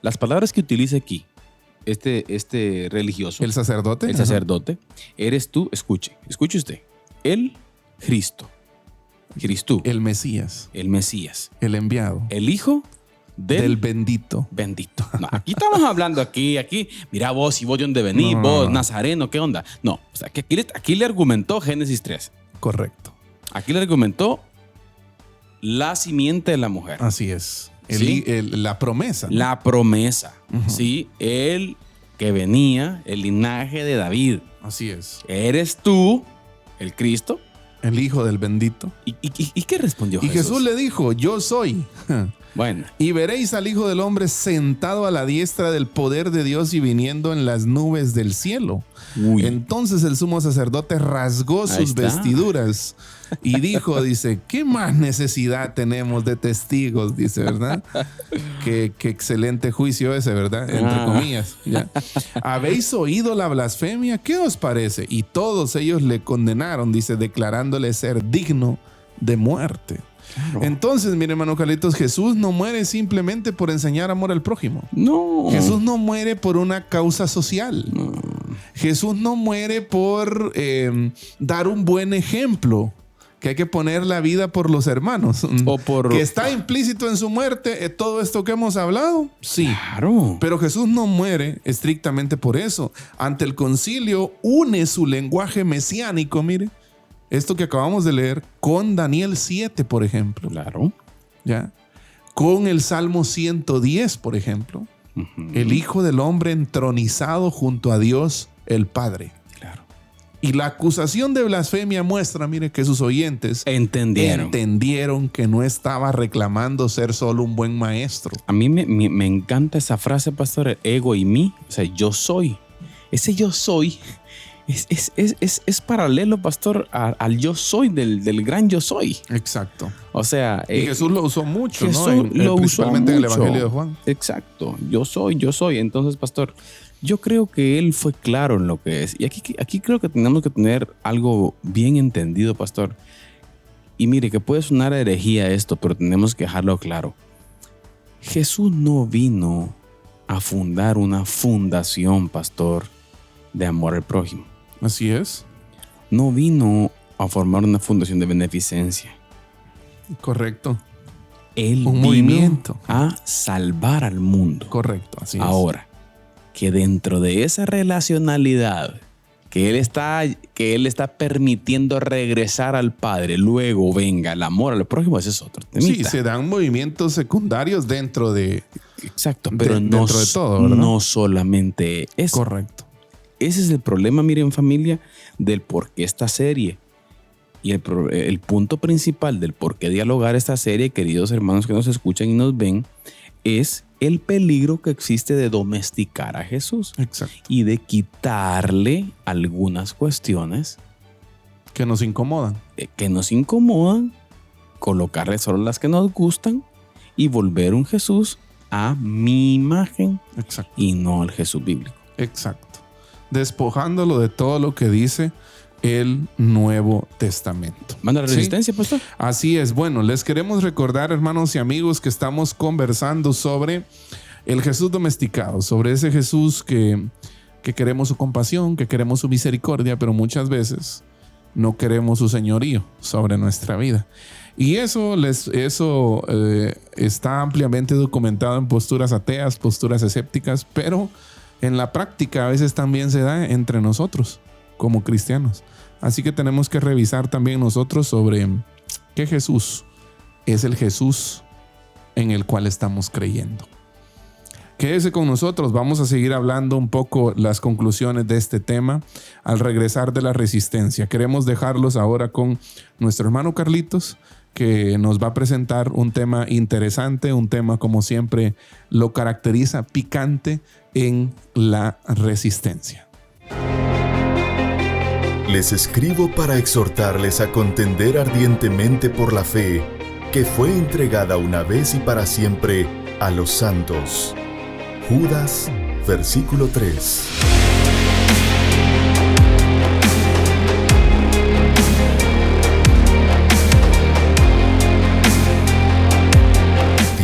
Las palabras que utiliza aquí este religioso, ¿El sacerdote? el sacerdote, eres tú, escuche usted, el Cristo, El Mesías, el Mesías, el enviado, el Hijo del bendito. No, aquí estamos hablando, aquí, mira vos, y vos de dónde venís, vos, Nazareno, ¿qué onda? No, o sea, que aquí le argumentó Génesis 3. Correcto. Aquí le argumentó la simiente de la mujer. Así es. ¿Sí? La promesa, ¿no? La promesa, ¿sí? El que venía, el linaje de David. Así es. ¿Eres tú el Cristo? El Hijo del bendito. ¿Y qué respondió Y Jesús? Jesús le dijo: yo soy. Bueno. Y veréis al Hijo del Hombre sentado a la diestra del poder de Dios y viniendo en las nubes del cielo. Uy. Entonces el sumo sacerdote rasgó sus vestiduras y dijo, dice, ¿qué más necesidad tenemos de testigos? Dice, ¿verdad? Qué excelente juicio ese, ¿verdad? Entre comillas. ¿Ya? ¿Habéis oído la blasfemia? ¿Qué os parece? Y todos ellos le condenaron, dice, declarándole ser digno de muerte. Claro. Entonces, mire, hermano Carlitos, Jesús no muere simplemente por enseñar amor al prójimo. No. Jesús no muere por una causa social. No. Jesús no muere por dar un buen ejemplo, que hay que poner la vida por los hermanos. O por... Que está implícito en su muerte todo esto que hemos hablado. Sí. Claro. Pero Jesús no muere estrictamente por eso. Ante el concilio une su lenguaje mesiánico, mire. Esto que acabamos de leer con Daniel 7, por ejemplo. Claro. ¿Ya? Con el Salmo 110, por ejemplo. El Hijo del Hombre entronizado junto a Dios el Padre. Claro. Y la acusación de blasfemia muestra, mire, que sus oyentes entendieron que no estaba reclamando ser solo un buen maestro. A mí me encanta esa frase, pastor, el ego y mí. O sea, yo soy. Ese yo soy es paralelo, pastor, al yo soy del gran yo soy. Exacto. O sea, y Jesús lo usó mucho, Jesús ¿no? Principalmente en el Evangelio de Juan. Exacto. Yo soy. Entonces, pastor, yo creo que él fue claro en lo que es. Y aquí creo que tenemos que tener algo bien entendido, pastor. Y mire, que puede sonar a herejía esto, pero tenemos que dejarlo claro. Jesús no vino a fundar una fundación, pastor, de amor al prójimo. Así es. No vino a formar una fundación de beneficencia. Correcto. Él un vino movimiento a salvar al mundo. Correcto, así es. Ahora, que dentro de esa relacionalidad que él está permitiendo regresar al Padre, luego venga el amor al prójimo, ese es otro temita. Sí, se dan movimientos secundarios dentro de... Exacto, pero dentro de todo, ¿verdad? No solamente eso. Correcto. Ese es el problema, miren, familia, del por qué esta serie. Y el punto principal del por qué dialogar esta serie, queridos hermanos que nos escuchan y nos ven, es el peligro que existe de domesticar a Jesús. Exacto. Y de quitarle algunas cuestiones Que nos incomodan. Colocarle solo las que nos gustan y volver un Jesús a mi imagen. Exacto. Y no al Jesús bíblico. Exacto. Despojándolo de todo lo que dice el Nuevo Testamento. ¿Manda la resistencia, pastor? Así es. Bueno, les queremos recordar, hermanos y amigos, que estamos conversando sobre el Jesús domesticado, sobre ese Jesús que queremos su compasión, que queremos su misericordia, pero muchas veces no queremos su señorío sobre nuestra vida. Y eso está ampliamente documentado en posturas ateas, posturas escépticas, pero en la práctica a veces también se da entre nosotros como cristianos. Así que tenemos que revisar también nosotros sobre qué Jesús es el Jesús en el cual estamos creyendo. Quédese con nosotros, vamos a seguir hablando un poco las conclusiones de este tema al regresar de la resistencia. Queremos dejarlos ahora con nuestro hermano Carlitos, que nos va a presentar un tema interesante, un tema como siempre lo caracteriza, picante en la resistencia. Les escribo para exhortarles a contender ardientemente por la fe que fue entregada una vez y para siempre a los santos. Judas, versículo 3.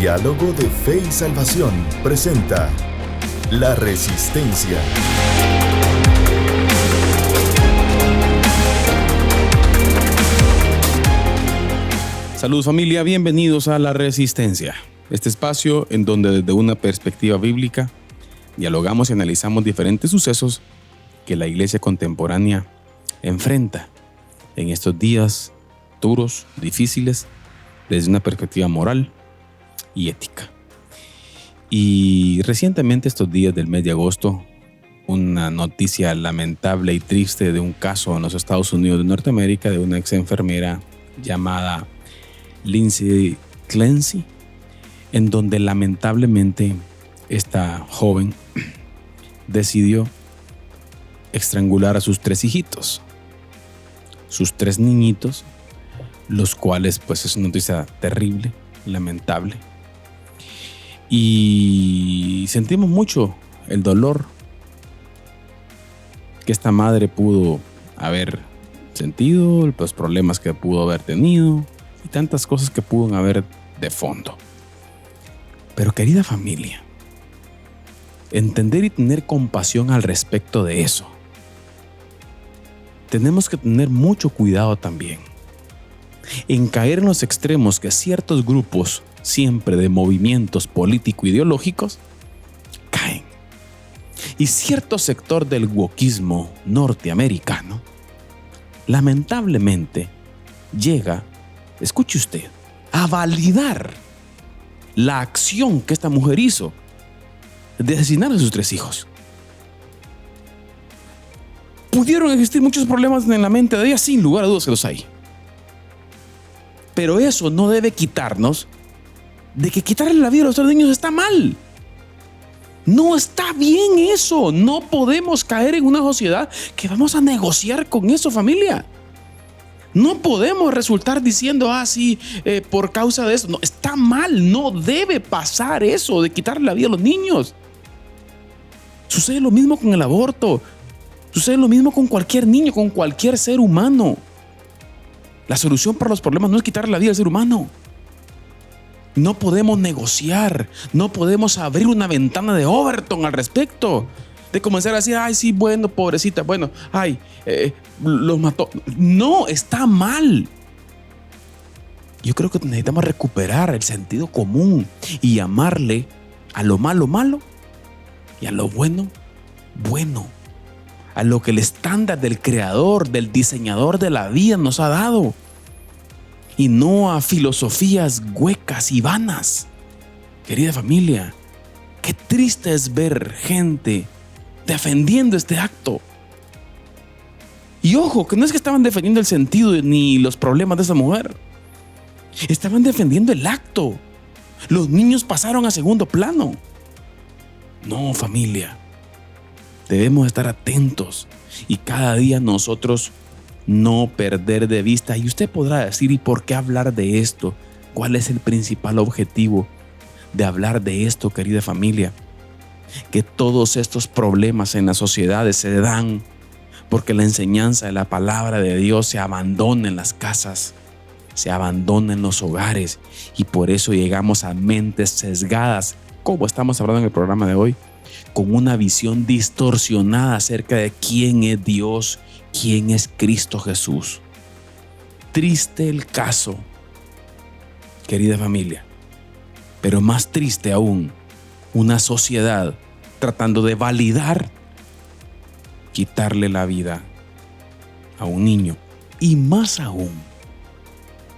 Diálogo de Fe y Salvación presenta La Resistencia. Saludos familia, bienvenidos a La Resistencia. Este espacio en donde desde una perspectiva bíblica dialogamos y analizamos diferentes sucesos que la iglesia contemporánea enfrenta en estos días duros, difíciles, desde una perspectiva moral y ética. Y recientemente, estos días del mes de agosto, una noticia lamentable y triste de un caso en los Estados Unidos de Norteamérica de una ex enfermera llamada Lindsay Clancy, en donde lamentablemente esta joven decidió estrangular a sus 3 hijitos, sus 3 niñitos, los cuales pues es una noticia terrible, lamentable, y sentimos mucho el dolor que esta madre pudo haber sentido, los problemas que pudo haber tenido y tantas cosas que pudo haber de fondo. Pero querida familia, entender y tener compasión al respecto de eso. Tenemos que tener mucho cuidado también en caer en los extremos que ciertos grupos, siempre de movimientos político-ideológicos, caen. Y cierto sector del wokismo norteamericano, lamentablemente, llega, escuche usted, a validar la acción que esta mujer hizo de asesinar a sus 3 hijos. Pudieron existir muchos problemas en la mente de ella, sin lugar a dudas que los hay. Pero eso no debe quitarnos de que quitarle la vida a los 3 niños está mal. No está bien eso. No podemos caer en una sociedad que vamos a negociar con eso, familia. No podemos resultar diciendo, sí, por causa de eso. No, está mal, no debe pasar eso de quitarle la vida a los niños. Sucede lo mismo con el aborto. Sucede lo mismo con cualquier niño, con cualquier ser humano. La solución para los problemas no es quitarle la vida al ser humano. No podemos negociar, no podemos abrir una ventana de Overton al respecto. De comenzar a decir, sí, bueno, pobrecita, bueno, los mató. No, está mal. Yo creo que necesitamos recuperar el sentido común y llamarle a lo malo, malo, y a lo bueno, bueno. A lo que el estándar del creador, del diseñador de la vida nos ha dado. Y no a filosofías huecas y vanas. Querida familia, qué triste es ver gente defendiendo este acto. Y ojo, que no es que estaban defendiendo el sentido ni los problemas de esa mujer. Estaban defendiendo el acto. Los niños pasaron a segundo plano. No, familia. Debemos estar atentos y cada día nosotros no perder de vista. Y usted podrá decir, ¿y por qué hablar de esto? ¿Cuál es el principal objetivo de hablar de esto, querida familia? Que todos estos problemas en las sociedades se dan porque la enseñanza de la palabra de Dios se abandona en las casas, se abandona en los hogares, y por eso llegamos a mentes sesgadas, como estamos hablando en el programa de hoy, con una visión distorsionada acerca de quién es Dios, quién es Cristo Jesús. Triste el caso, querida familia, pero más triste aún, una sociedad tratando de validar quitarle la vida a un niño, y más aún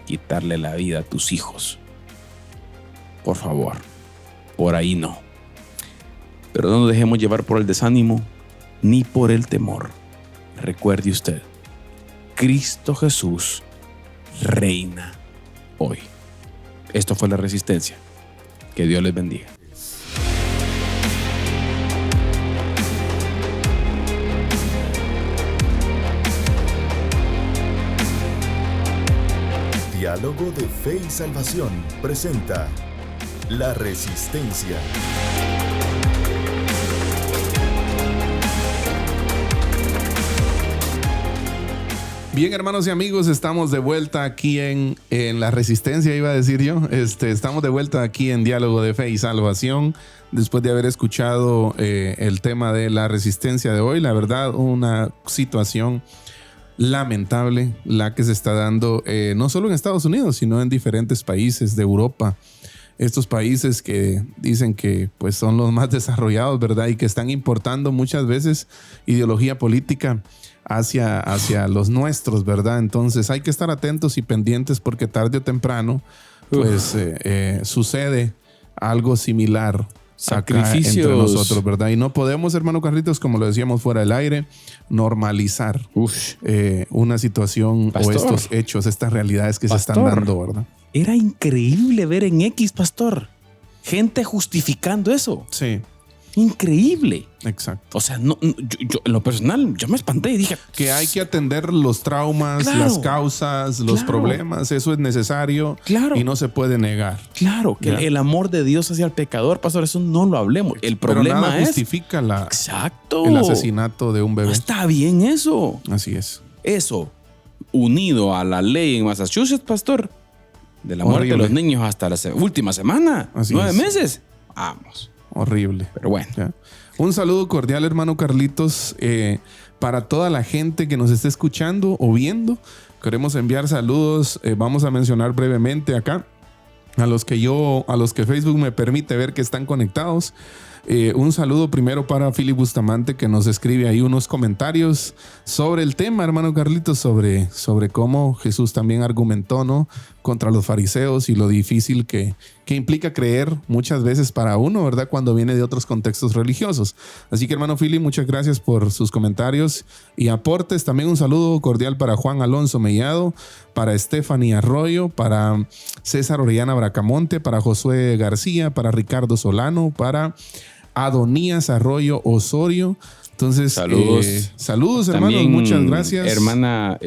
quitarle la vida a tus hijos. Por favor, por ahí no. Pero no nos dejemos llevar por el desánimo ni por el temor. Recuerde usted, Cristo Jesús reina hoy. Esto fue La Resistencia. Que Dios les bendiga. Diálogo de Fe y Salvación presenta La Resistencia. Bien, hermanos y amigos, estamos de vuelta aquí en La Resistencia, iba a decir yo. Estamos de vuelta aquí en Diálogo de Fe y Salvación, después de haber escuchado el tema de la resistencia de hoy. La verdad, una situación lamentable la que se está dando no solo en Estados Unidos, sino en diferentes países de Europa. Estos países que dicen que pues, son los más desarrollados, ¿verdad? Y que están importando muchas veces ideología política hacia los nuestros, ¿verdad? Entonces hay que estar atentos y pendientes porque tarde o temprano pues sucede algo similar sacrificios acá entre nosotros, ¿verdad? Y no podemos, hermano Carlitos, como lo decíamos fuera del aire, normalizar una situación, pastor, o estos hechos, estas realidades que pastor, se están dando, ¿verdad? Era increíble ver en X, pastor, gente justificando eso. Sí. Increíble. Exacto. O sea, yo en lo personal, yo me espanté y dije que hay que atender los traumas, claro, las causas, los problemas. Eso es necesario, claro, y no se puede negar. Claro, que el amor de Dios hacia el pecador, pastor, eso no lo hablemos. El problema pero nada es justifica exacto, el asesinato de un bebé. No está bien eso. Así es. Eso, unido a la ley en Massachusetts, pastor, de la muerte de los niños hasta la última semana, así 9 meses. Vamos. Horrible. Pero bueno. ¿Ya? Un saludo cordial, hermano Carlitos, para toda la gente que nos esté escuchando o viendo. Queremos enviar saludos. Vamos a mencionar brevemente acá a los que Facebook me permite ver que están conectados. Un saludo primero para Philip Bustamante, que nos escribe ahí unos comentarios sobre el tema, hermano Carlitos, sobre cómo Jesús también argumentó, ¿no?, contra los fariseos y lo difícil que implica creer muchas veces para uno, ¿verdad?, cuando viene de otros contextos religiosos. Así que, hermano Philip, muchas gracias por sus comentarios y aportes. También un saludo cordial para Juan Alonso Mellado, para Stephanie Arroyo, para César Orellana Bracamonte, para Josué García, para Ricardo Solano, para Adonías Arroyo Osorio. Entonces, saludos hermanos, también, muchas gracias. Hermana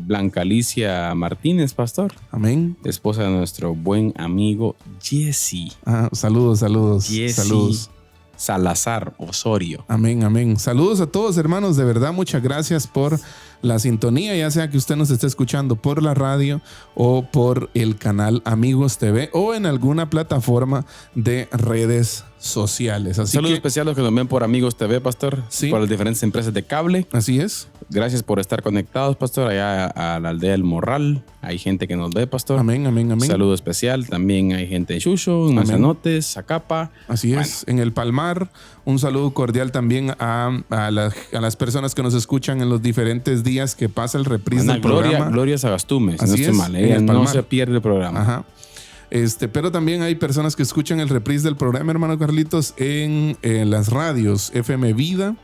Blanca Alicia Martínez, pastor. Amén. Esposa de nuestro buen amigo Jesse. Saludos. Jesse saludos. Salazar Osorio. Amén, amén. Saludos a todos, hermanos. De verdad, muchas gracias por la sintonía, ya sea que usted nos esté escuchando por la radio o por el canal Amigos TV o en alguna plataforma de redes sociales. Saludos especiales a los que nos ven por Amigos TV, pastor. Sí. Por las diferentes empresas de cable. Así es. Gracias por estar conectados, pastor, allá a la aldea del Morral. Hay gente que nos ve, pastor. Amén, amén, amén. Saludo especial. También hay gente en Xuxo, en Manzanotes, Zacapa. Así es. En el Palmar. Un saludo cordial también a las personas que nos escuchan en los diferentes días que pasa el reprise del programa. Gloria Sagastume, si no estoy mal. No se pierde el programa. Ajá. Pero también hay personas que escuchan el reprise del programa, hermano Carlitos, en las radios FM Vida,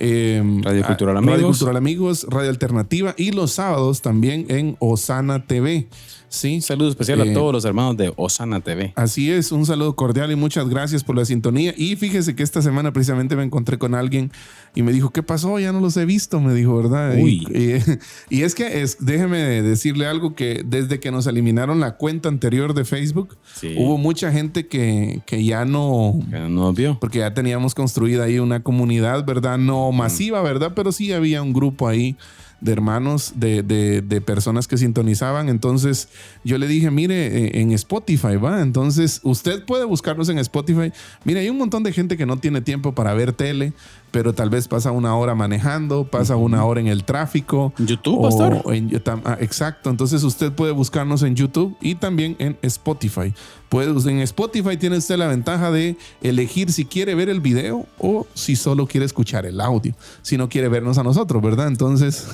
Radio Cultural Amigos. Radio Cultural Amigos, Radio Alternativa y los sábados también en Osana TV. Sí. Un saludo especial a todos los hermanos de Osana TV. Así es, un saludo cordial y muchas gracias por la sintonía. Y fíjese que esta semana precisamente me encontré con alguien y me dijo, ¿qué pasó? Ya no los he visto, me dijo, ¿verdad? Uy. Y es que déjeme decirle algo, que desde que nos eliminaron la cuenta anterior de Facebook, Sí. hubo mucha gente que ya no... Que no nos vio. Porque ya teníamos construida ahí una comunidad, ¿verdad? No masiva, ¿verdad? Pero sí había un grupo ahí de hermanos, de personas que sintonizaban. Entonces yo le dije, mire, en Spotify, ¿va? Entonces usted puede buscarnos en Spotify. Mire, hay un montón de gente que no tiene tiempo para ver tele, pero tal vez pasa una hora manejando, pasa una hora en el tráfico. YouTube, pastor. Exacto. Entonces usted puede buscarnos en YouTube y también en Spotify. En Spotify tiene usted la ventaja de elegir si quiere ver el video o si solo quiere escuchar el audio. Si no quiere vernos a nosotros, ¿verdad? Entonces,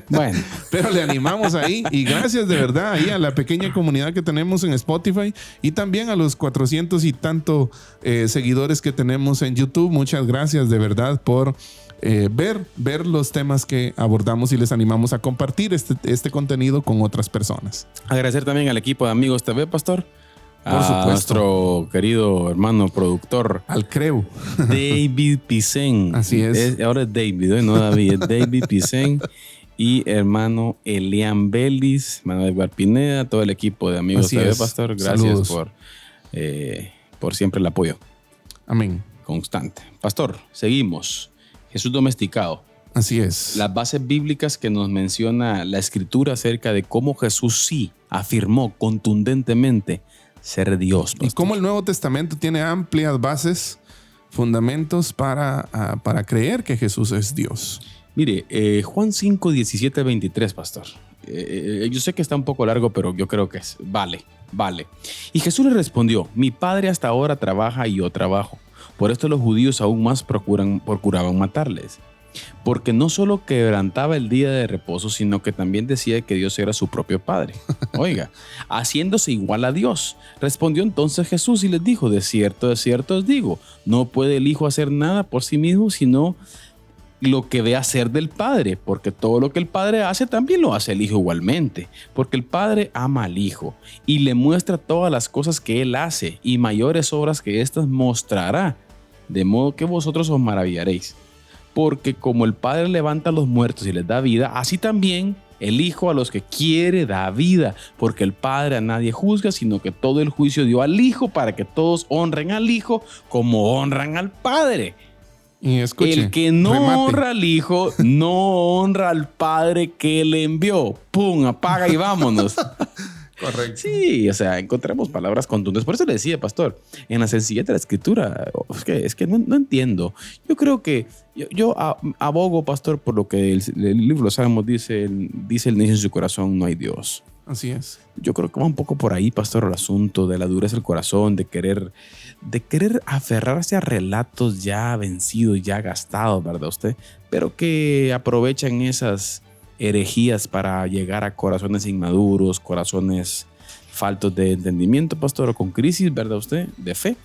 Bueno, pero le animamos ahí y gracias de verdad ahí a la pequeña comunidad que tenemos en Spotify y también a los 400 y tanto seguidores que tenemos en YouTube. Muchas gracias de verdad por ver los temas que abordamos y les animamos a compartir este contenido con otras personas. agradecer también al equipo de Amigos TV, pastor. Por supuesto. Nuestro querido hermano productor Al Creu. David Picen. Así es. Ahora es David, no David, es David Picen. Y hermano Elian Belis, Manuel Guarpineda, todo el equipo de Amigos Así TV, es. pastor. Gracias por siempre el apoyo Amén. constante. Pastor, seguimos. Jesús domesticado. Así es. Las bases bíblicas que nos menciona la Escritura acerca de cómo Jesús sí afirmó contundentemente ser Dios. Y cómo el Nuevo Testamento tiene amplias bases, fundamentos para creer que Jesús es Dios. Mire, Juan 5, 17, 23, pastor. Yo sé que está un poco largo, pero yo creo que vale. Y Jesús le respondió, mi Padre hasta ahora trabaja y yo trabajo. Por esto los judíos aún más procuraban matarles. Porque no solo quebrantaba el día de reposo, sino que también decía que Dios era su propio Padre. Oiga, haciéndose igual a Dios. Respondió entonces Jesús y les dijo, de cierto os digo, no puede el Hijo hacer nada por sí mismo, sino lo que ve hacer del Padre, porque todo lo que el Padre hace también lo hace el Hijo igualmente, porque el Padre ama al Hijo y le muestra todas las cosas que Él hace y mayores obras que éstas mostrará, de modo que vosotros os maravillaréis. Porque como el Padre levanta a los muertos y les da vida, así también el Hijo a los que quiere da vida, porque el Padre a nadie juzga, sino que todo el juicio dio al Hijo para que todos honren al Hijo como honran al Padre. Y escuche, el que no remate. honra al Hijo, no honra al Padre que le envió. ¡Pum! Apaga y vámonos. Correcto. Sí, o sea, encontramos palabras contundentes. Por eso le decía, pastor, en la sencillez de la Escritura, es que no entiendo. Yo creo que yo abogo, pastor, por lo que el libro de los Salmos dice el necio en su corazón, no hay Dios. Así es. Yo creo que va un poco por ahí, pastor, el asunto de la dureza del corazón, de querer aferrarse a relatos ya vencidos, ya gastados, ¿verdad usted? Pero que aprovechan esas herejías para llegar a corazones inmaduros, corazones faltos de entendimiento, pastor, o con crisis, ¿verdad usted? De fe.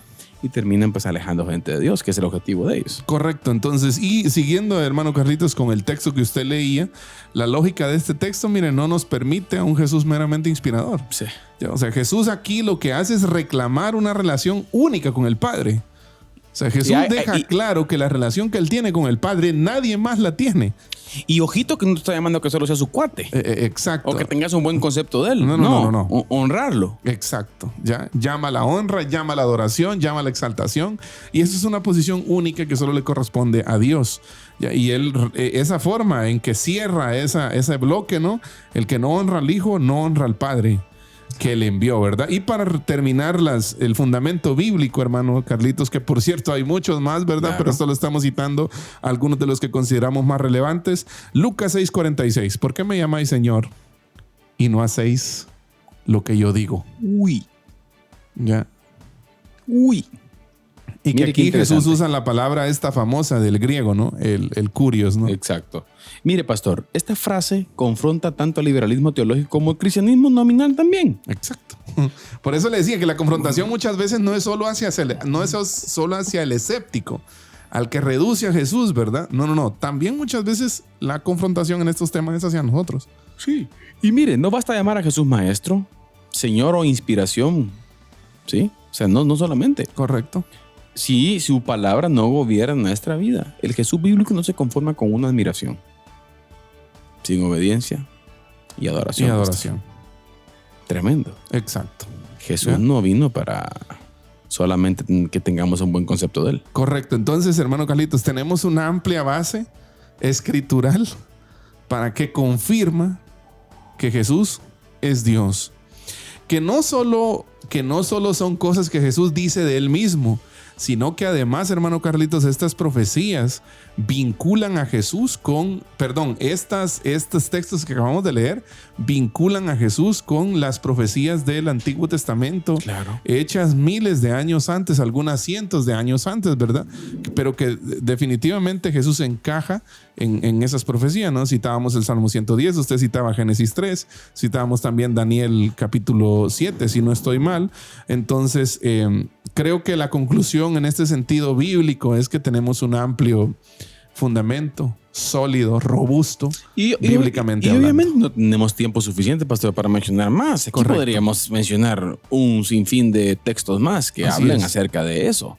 Y terminan pues alejando gente de Dios, que es el objetivo de ellos. Correcto. Entonces, y siguiendo, hermano Carlitos, con el texto que usted leía, la lógica de este texto, mire, no nos permite a un Jesús meramente inspirador. Sí. O sea, Jesús aquí lo que hace es reclamar una relación única con el Padre. O sea, Jesús deja claro que la relación que él tiene con el Padre, nadie más la tiene. Y ojito que no te está llamando que solo sea su cuate. Exacto. O que tengas un buen concepto de él. No. Honrarlo. Exacto. ¿Ya? Llama la honra, llama la adoración, llama la exaltación. Y esa es una posición única que solo le corresponde a Dios. ¿Ya? Y él, esa forma en que cierra ese bloque, ¿no? El que no honra al Hijo, no honra al Padre que le envió, ¿verdad? Y para terminar el fundamento bíblico, hermano Carlitos, que por cierto hay muchos más, ¿verdad? Claro. Pero solo estamos citando algunos de los que consideramos más relevantes. Lucas 6:46. ¿Por qué me llamáis Señor y no hacéis lo que yo digo? Uy. Ya. Uy. Y que Mire qué aquí Jesús interesante. usa la palabra esta famosa del griego, ¿no? El kurios, ¿no? Exacto. Mire, pastor, esta frase confronta tanto al liberalismo teológico como al cristianismo nominal también. Exacto. Por eso le decía que la confrontación muchas veces no es solo hacia el escéptico. al que reduce a Jesús, ¿verdad? No. También muchas veces la confrontación en estos temas es hacia nosotros. Sí. Y mire, no basta llamar a Jesús maestro, Señor o inspiración. ¿Sí? O sea, no solamente. Correcto. Si su palabra no gobierna nuestra vida. El Jesús bíblico no se conforma con una admiración, sin obediencia y adoración. Y adoración. Tremendo. Exacto. Jesús no vino para solamente que tengamos un buen concepto de él. Correcto. Entonces, hermano Carlitos, tenemos una amplia base escritural para que confirma que Jesús es Dios. Que no solo son cosas que Jesús dice de él mismo, sino que además, hermano Carlitos, estas profecías vinculan a Jesús con, estos textos que acabamos de leer, vinculan a Jesús con las profecías del Antiguo Testamento, claro, hechas miles de años antes, algunas cientos de años antes, ¿verdad? Pero que definitivamente Jesús encaja en esas profecías, ¿no? Citábamos el Salmo 110, usted citaba Génesis 3, citábamos también Daniel capítulo 7, si no estoy mal. Entonces, creo que la conclusión en este sentido bíblico es que tenemos un amplio fundamento, sólido, robusto, bíblicamente hablando. Obviamente no tenemos tiempo suficiente, pastor, para mencionar más. Aquí podríamos mencionar un sinfín de textos más que hablen acerca de eso.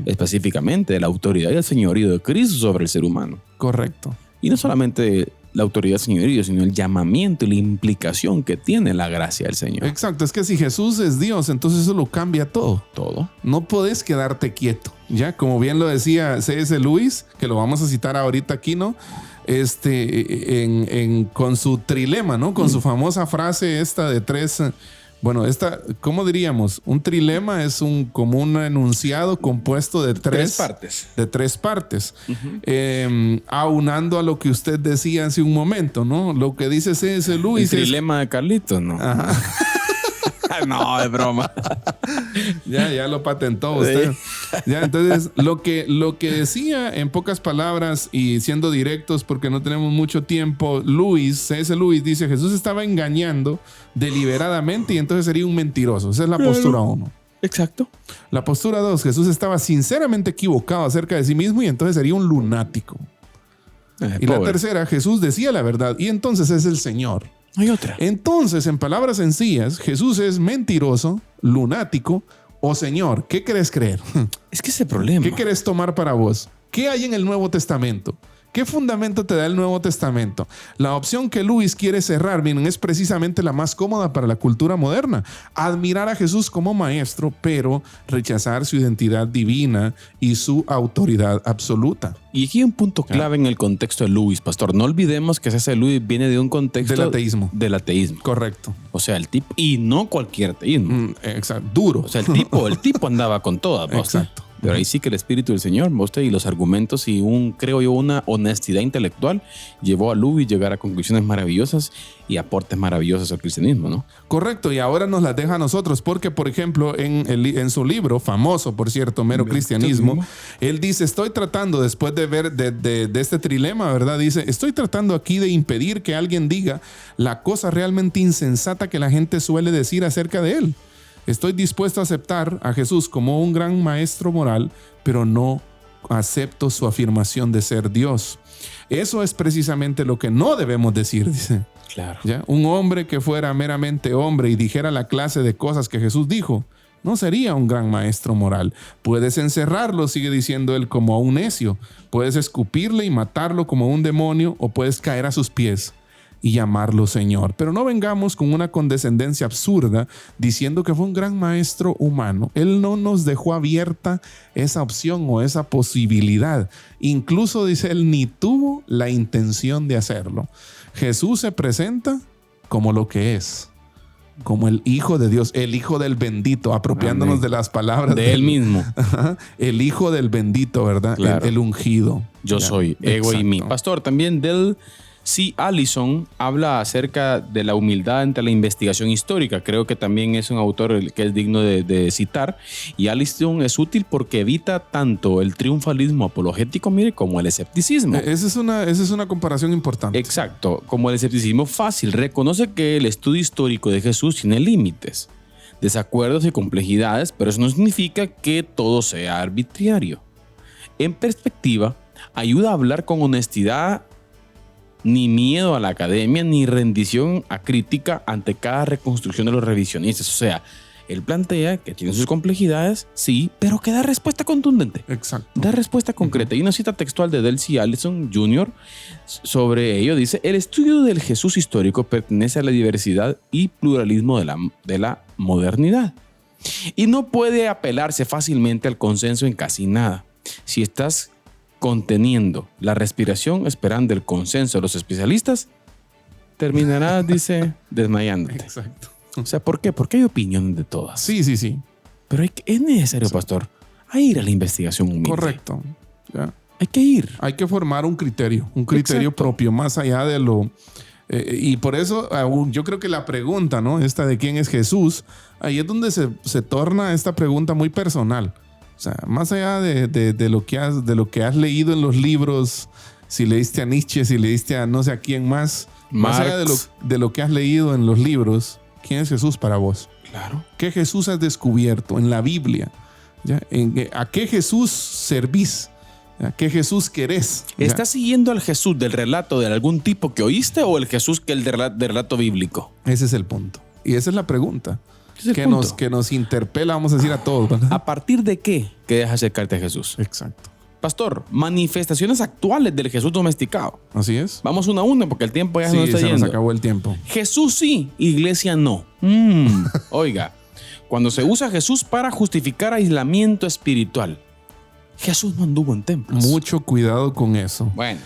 Específicamente de la autoridad y el señorío de Cristo sobre el ser humano. Correcto. Y no solamente la autoridad, señorío, sino el llamamiento y la implicación que tiene la gracia del Señor. Exacto, es que si Jesús es Dios, entonces eso lo cambia todo. Todo. No podés quedarte quieto, ¿ya? Como bien lo decía C.S. Lewis, que lo vamos a citar ahorita aquí, ¿no? Con su trilema, ¿no? Con su famosa frase esta de tres... Bueno, ¿cómo diríamos? Un trilema es como un enunciado compuesto de tres partes. De tres partes. Aunando a lo que usted decía hace un momento, ¿no? Lo que dice C.S. Lewis. El trilema de Carlitos, ¿no? Ajá. No, es broma. Ya lo patentó usted. Sí. Ya, entonces, lo que decía en pocas palabras y siendo directos porque no tenemos mucho tiempo, C.S. Lewis dice: Jesús estaba engañando deliberadamente y entonces sería un mentiroso. Esa es la postura 1. Exacto. La postura 2, Jesús estaba sinceramente equivocado acerca de sí mismo y entonces sería un lunático. Y la tercera, Jesús decía la verdad y entonces es el Señor. Hay otra. Entonces, en palabras sencillas, Jesús es mentiroso, lunático o Señor. ¿Qué querés creer? Es que ese problema. ¿Qué querés tomar para vos? ¿Qué hay en el Nuevo Testamento? ¿Qué fundamento te da el Nuevo Testamento? La opción que Lewis quiere cerrar, miren, es precisamente la más cómoda para la cultura moderna. Admirar a Jesús como maestro, pero rechazar su identidad divina y su autoridad absoluta. Y aquí hay un punto clave en el contexto de Lewis, pastor. No olvidemos que ese Lewis viene de un contexto del ateísmo. Correcto. O sea, el tipo, y no cualquier ateísmo. Exacto, duro. O sea, el tipo andaba con todas. Exacto. Pero ahí sí que el Espíritu del Señor, y los argumentos y una honestidad intelectual llevó a Lewis a llegar a conclusiones maravillosas y aportes maravillosos al cristianismo, ¿no? Correcto, y ahora nos las deja a nosotros porque, por ejemplo, en su libro, famoso, por cierto, Mero Cristianismo, él dice, estoy tratando, después de ver de este trilema, ¿verdad? Dice, estoy tratando aquí de impedir que alguien diga la cosa realmente insensata que la gente suele decir acerca de él. Estoy dispuesto a aceptar a Jesús como un gran maestro moral, pero no acepto su afirmación de ser Dios. Eso es precisamente lo que no debemos decir, dice. Claro. ¿Ya? Un hombre que fuera meramente hombre y dijera la clase de cosas que Jesús dijo, no sería un gran maestro moral. Puedes encerrarlo, sigue diciendo él, como a un necio. Puedes escupirle y matarlo como un demonio o puedes caer a sus pies y llamarlo Señor. Pero no vengamos con una condescendencia absurda diciendo que fue un gran maestro humano. Él no nos dejó abierta esa opción o esa posibilidad. Incluso, dice él, ni tuvo la intención de hacerlo. Jesús se presenta como lo que es, como el Hijo de Dios, el Hijo del bendito, apropiándonos de las palabras de él mismo. El Hijo del bendito, ¿verdad? Claro. El ungido. Yo soy ego y mí. Pastor, también del C. Allison habla acerca de la humildad ante la investigación histórica. Creo que también es un autor que es digno de citar. Y Allison es útil porque evita tanto el triunfalismo apologético, mire, como el escepticismo. Esa es una comparación importante. Exacto, como el escepticismo fácil. Reconoce que el estudio histórico de Jesús tiene límites, desacuerdos y complejidades, pero eso no significa que todo sea arbitrario. en perspectiva, ayuda a hablar con honestidad, ni miedo a la academia, ni rendición a crítica ante cada reconstrucción de los revisionistas. O sea, él plantea que tiene sus complejidades, sí, pero que da respuesta contundente. Exacto. Da respuesta concreta. Y una cita textual de Delcy Allison Jr. sobre ello dice: el estudio del Jesús histórico pertenece a la diversidad y pluralismo de la modernidad. Y no puede apelarse fácilmente al consenso en casi nada. Si estás conteniendo la respiración esperando el consenso de los especialistas, terminarás, dice, desmayándote. Exacto. O sea, ¿por qué? Porque hay opiniones de todas. Sí. Pero es necesario, pastor, a ir a la investigación humilde. Correcto. Ya. Hay que ir. Hay que formar un criterio Exacto. propio, más allá de lo... y por eso yo creo que la pregunta, ¿no? Esta de quién es Jesús, ahí es donde se torna esta pregunta muy personal. O sea, más allá de lo que has leído en los libros, si leíste a Nietzsche, si leíste a no sé a quién más allá de lo que has leído en los libros, ¿quién es Jesús para vos? Claro. ¿Qué Jesús has descubierto en la Biblia? ¿Ya? ¿A qué Jesús servís? ¿A qué Jesús querés? ¿Ya? ¿Estás siguiendo al Jesús del relato de algún tipo que oíste o el Jesús del relato bíblico? Ese es el punto. Y esa es la pregunta Ese es el punto. que nos interpela, vamos a decir, a todos, ¿verdad? ¿A partir de qué que dejas acercarte a Jesús? Exacto. Pastor, manifestaciones actuales del Jesús domesticado. Así es. Vamos uno a uno porque el tiempo ya Sí, nos está se yendo. nos acabó el tiempo. Jesús sí, iglesia no. Oiga, cuando se usa Jesús para justificar aislamiento espiritual, Jesús no anduvo en templos. Mucho cuidado con eso. Bueno.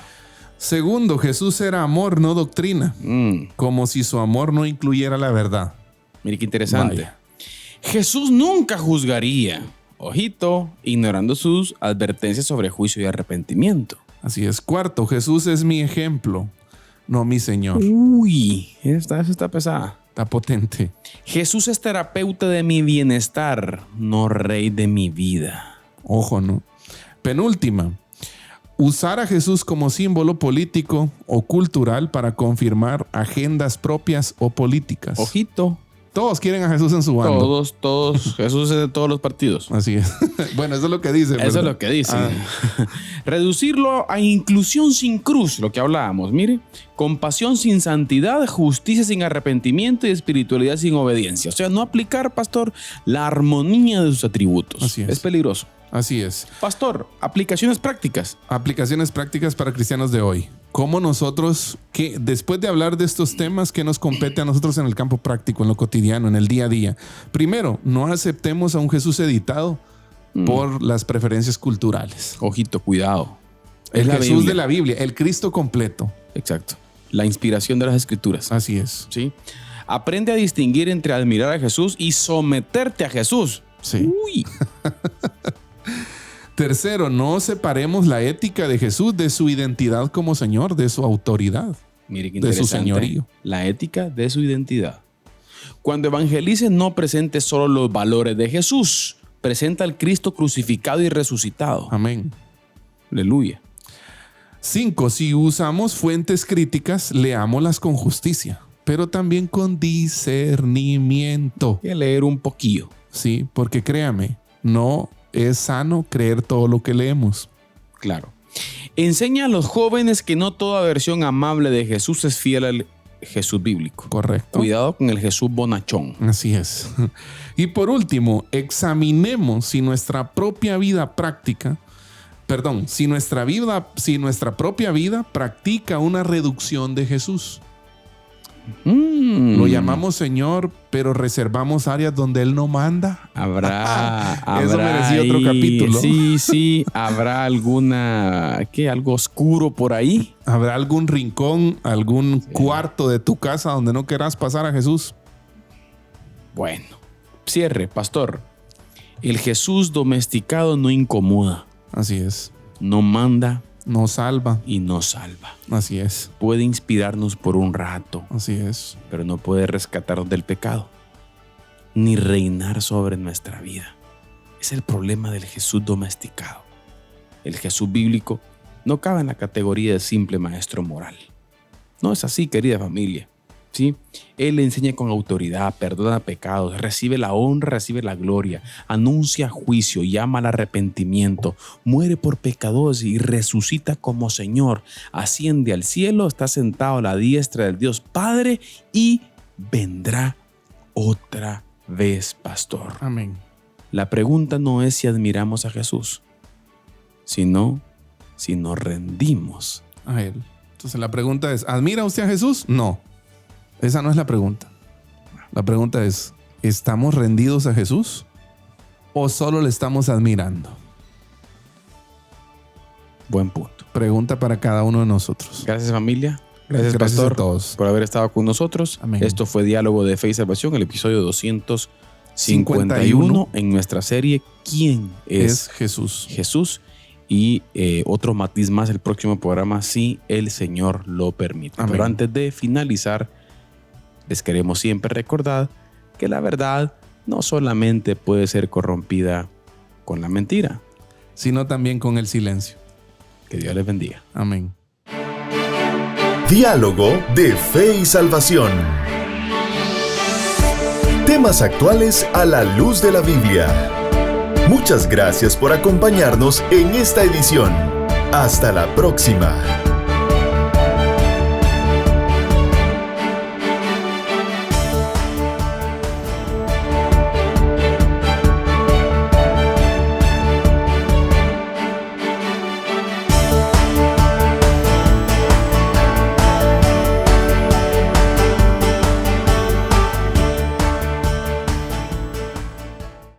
Segundo, Jesús era amor, no doctrina. Como si su amor no incluyera la verdad. Mire qué interesante. Vaya. Jesús nunca juzgaría. Ojito, ignorando sus advertencias sobre juicio y arrepentimiento. Así es. Cuarto, Jesús es mi ejemplo, no mi Señor. Uy, esta está pesada. Está potente. Jesús es terapeuta de mi bienestar, no rey de mi vida. Ojo, ¿no? Penúltima. Usar a Jesús como símbolo político o cultural para confirmar agendas propias o políticas. Ojito. Todos quieren a Jesús en su bando. Todos. Jesús es de todos los partidos. Así es. Bueno, eso es lo que dice. Eso ¿verdad? es lo que dice. Reducirlo a inclusión sin cruz, lo que hablábamos. Mire, compasión sin santidad, justicia sin arrepentimiento y espiritualidad sin obediencia. O sea, no aplicar, pastor, la armonía de sus atributos. Así es. Es peligroso. Así es. Pastor, aplicaciones prácticas. Aplicaciones prácticas para cristianos de hoy. ¿Cómo nosotros, después de hablar de estos temas, qué nos compete a nosotros en el campo práctico, en lo cotidiano, en el día a día? Primero, no aceptemos a un Jesús editado por las preferencias culturales. Ojito, cuidado. El Es la Jesús Biblia. de la Biblia, el Cristo completo. Exacto. La inspiración de las Escrituras. Así es. ¿Sí? Aprende a distinguir entre admirar a Jesús y someterte a Jesús. Sí. Uy. Tercero, no separemos la ética de Jesús de su identidad como Señor, de su autoridad. Mire qué De su interesante. señorío. La ética de su identidad. Cuando evangelices, no presentes solo los valores de Jesús. Presenta al Cristo crucificado y resucitado. Amén. Aleluya. 5. Si usamos fuentes críticas, leámoslas con justicia, pero también con discernimiento. Voy a leer un poquillo. Sí, porque créame, no es sano creer todo lo que leemos. Claro. Enseña a los jóvenes que no toda versión amable de Jesús es fiel al Jesús bíblico. Correcto. Cuidado con el Jesús bonachón. Así es. Y por último, examinemos si nuestra propia vida práctica, si nuestra propia vida practica una reducción de Jesús. Lo llamamos Señor, pero reservamos áreas donde Él no manda. Habrá Eso merecía otro ahí, capítulo. Sí. ¿Habrá algo oscuro por ahí? ¿Habrá algún rincón, algún cuarto de tu casa donde no querás pasar a Jesús? Bueno, cierre, pastor. El Jesús domesticado no incomoda, Así es. no manda No salva. y no salva. Así es. Puede inspirarnos por un rato, Así es. pero no puede rescatarnos del pecado, ni reinar sobre nuestra vida. Es el problema del Jesús domesticado. El Jesús bíblico no cabe en la categoría de simple maestro moral. No es así, querida familia. ¿sí? Él enseña con autoridad, perdona pecados, recibe la honra, recibe la gloria, anuncia juicio, llama al arrepentimiento, muere por pecadores y resucita como Señor, asciende al cielo, está sentado a la diestra del Dios Padre y vendrá otra vez, pastor. Amén. La pregunta no es si admiramos a Jesús, sino si nos rendimos a Él. Entonces la pregunta es, ¿admira usted a Jesús? No, esa no es la pregunta. La pregunta es, ¿estamos rendidos a Jesús o solo le estamos admirando? Buen punto. Pregunta para cada uno de nosotros. Gracias, familia. Gracias, Gracias pastor, a todos por haber estado con nosotros. Amén. Esto fue Diálogo de Fe y Salvación, el episodio 251 en nuestra serie ¿Quién es Jesús? Jesús? Y otro matiz más el próximo programa, si el Señor lo permite. Amén. Pero antes de finalizar, les queremos siempre recordar que la verdad no solamente puede ser corrompida con la mentira, sino también con el silencio. Que Dios les bendiga. Amén. Diálogo de Fe y Salvación. Temas actuales a la luz de la Biblia. Muchas gracias por acompañarnos en esta edición. Hasta la próxima.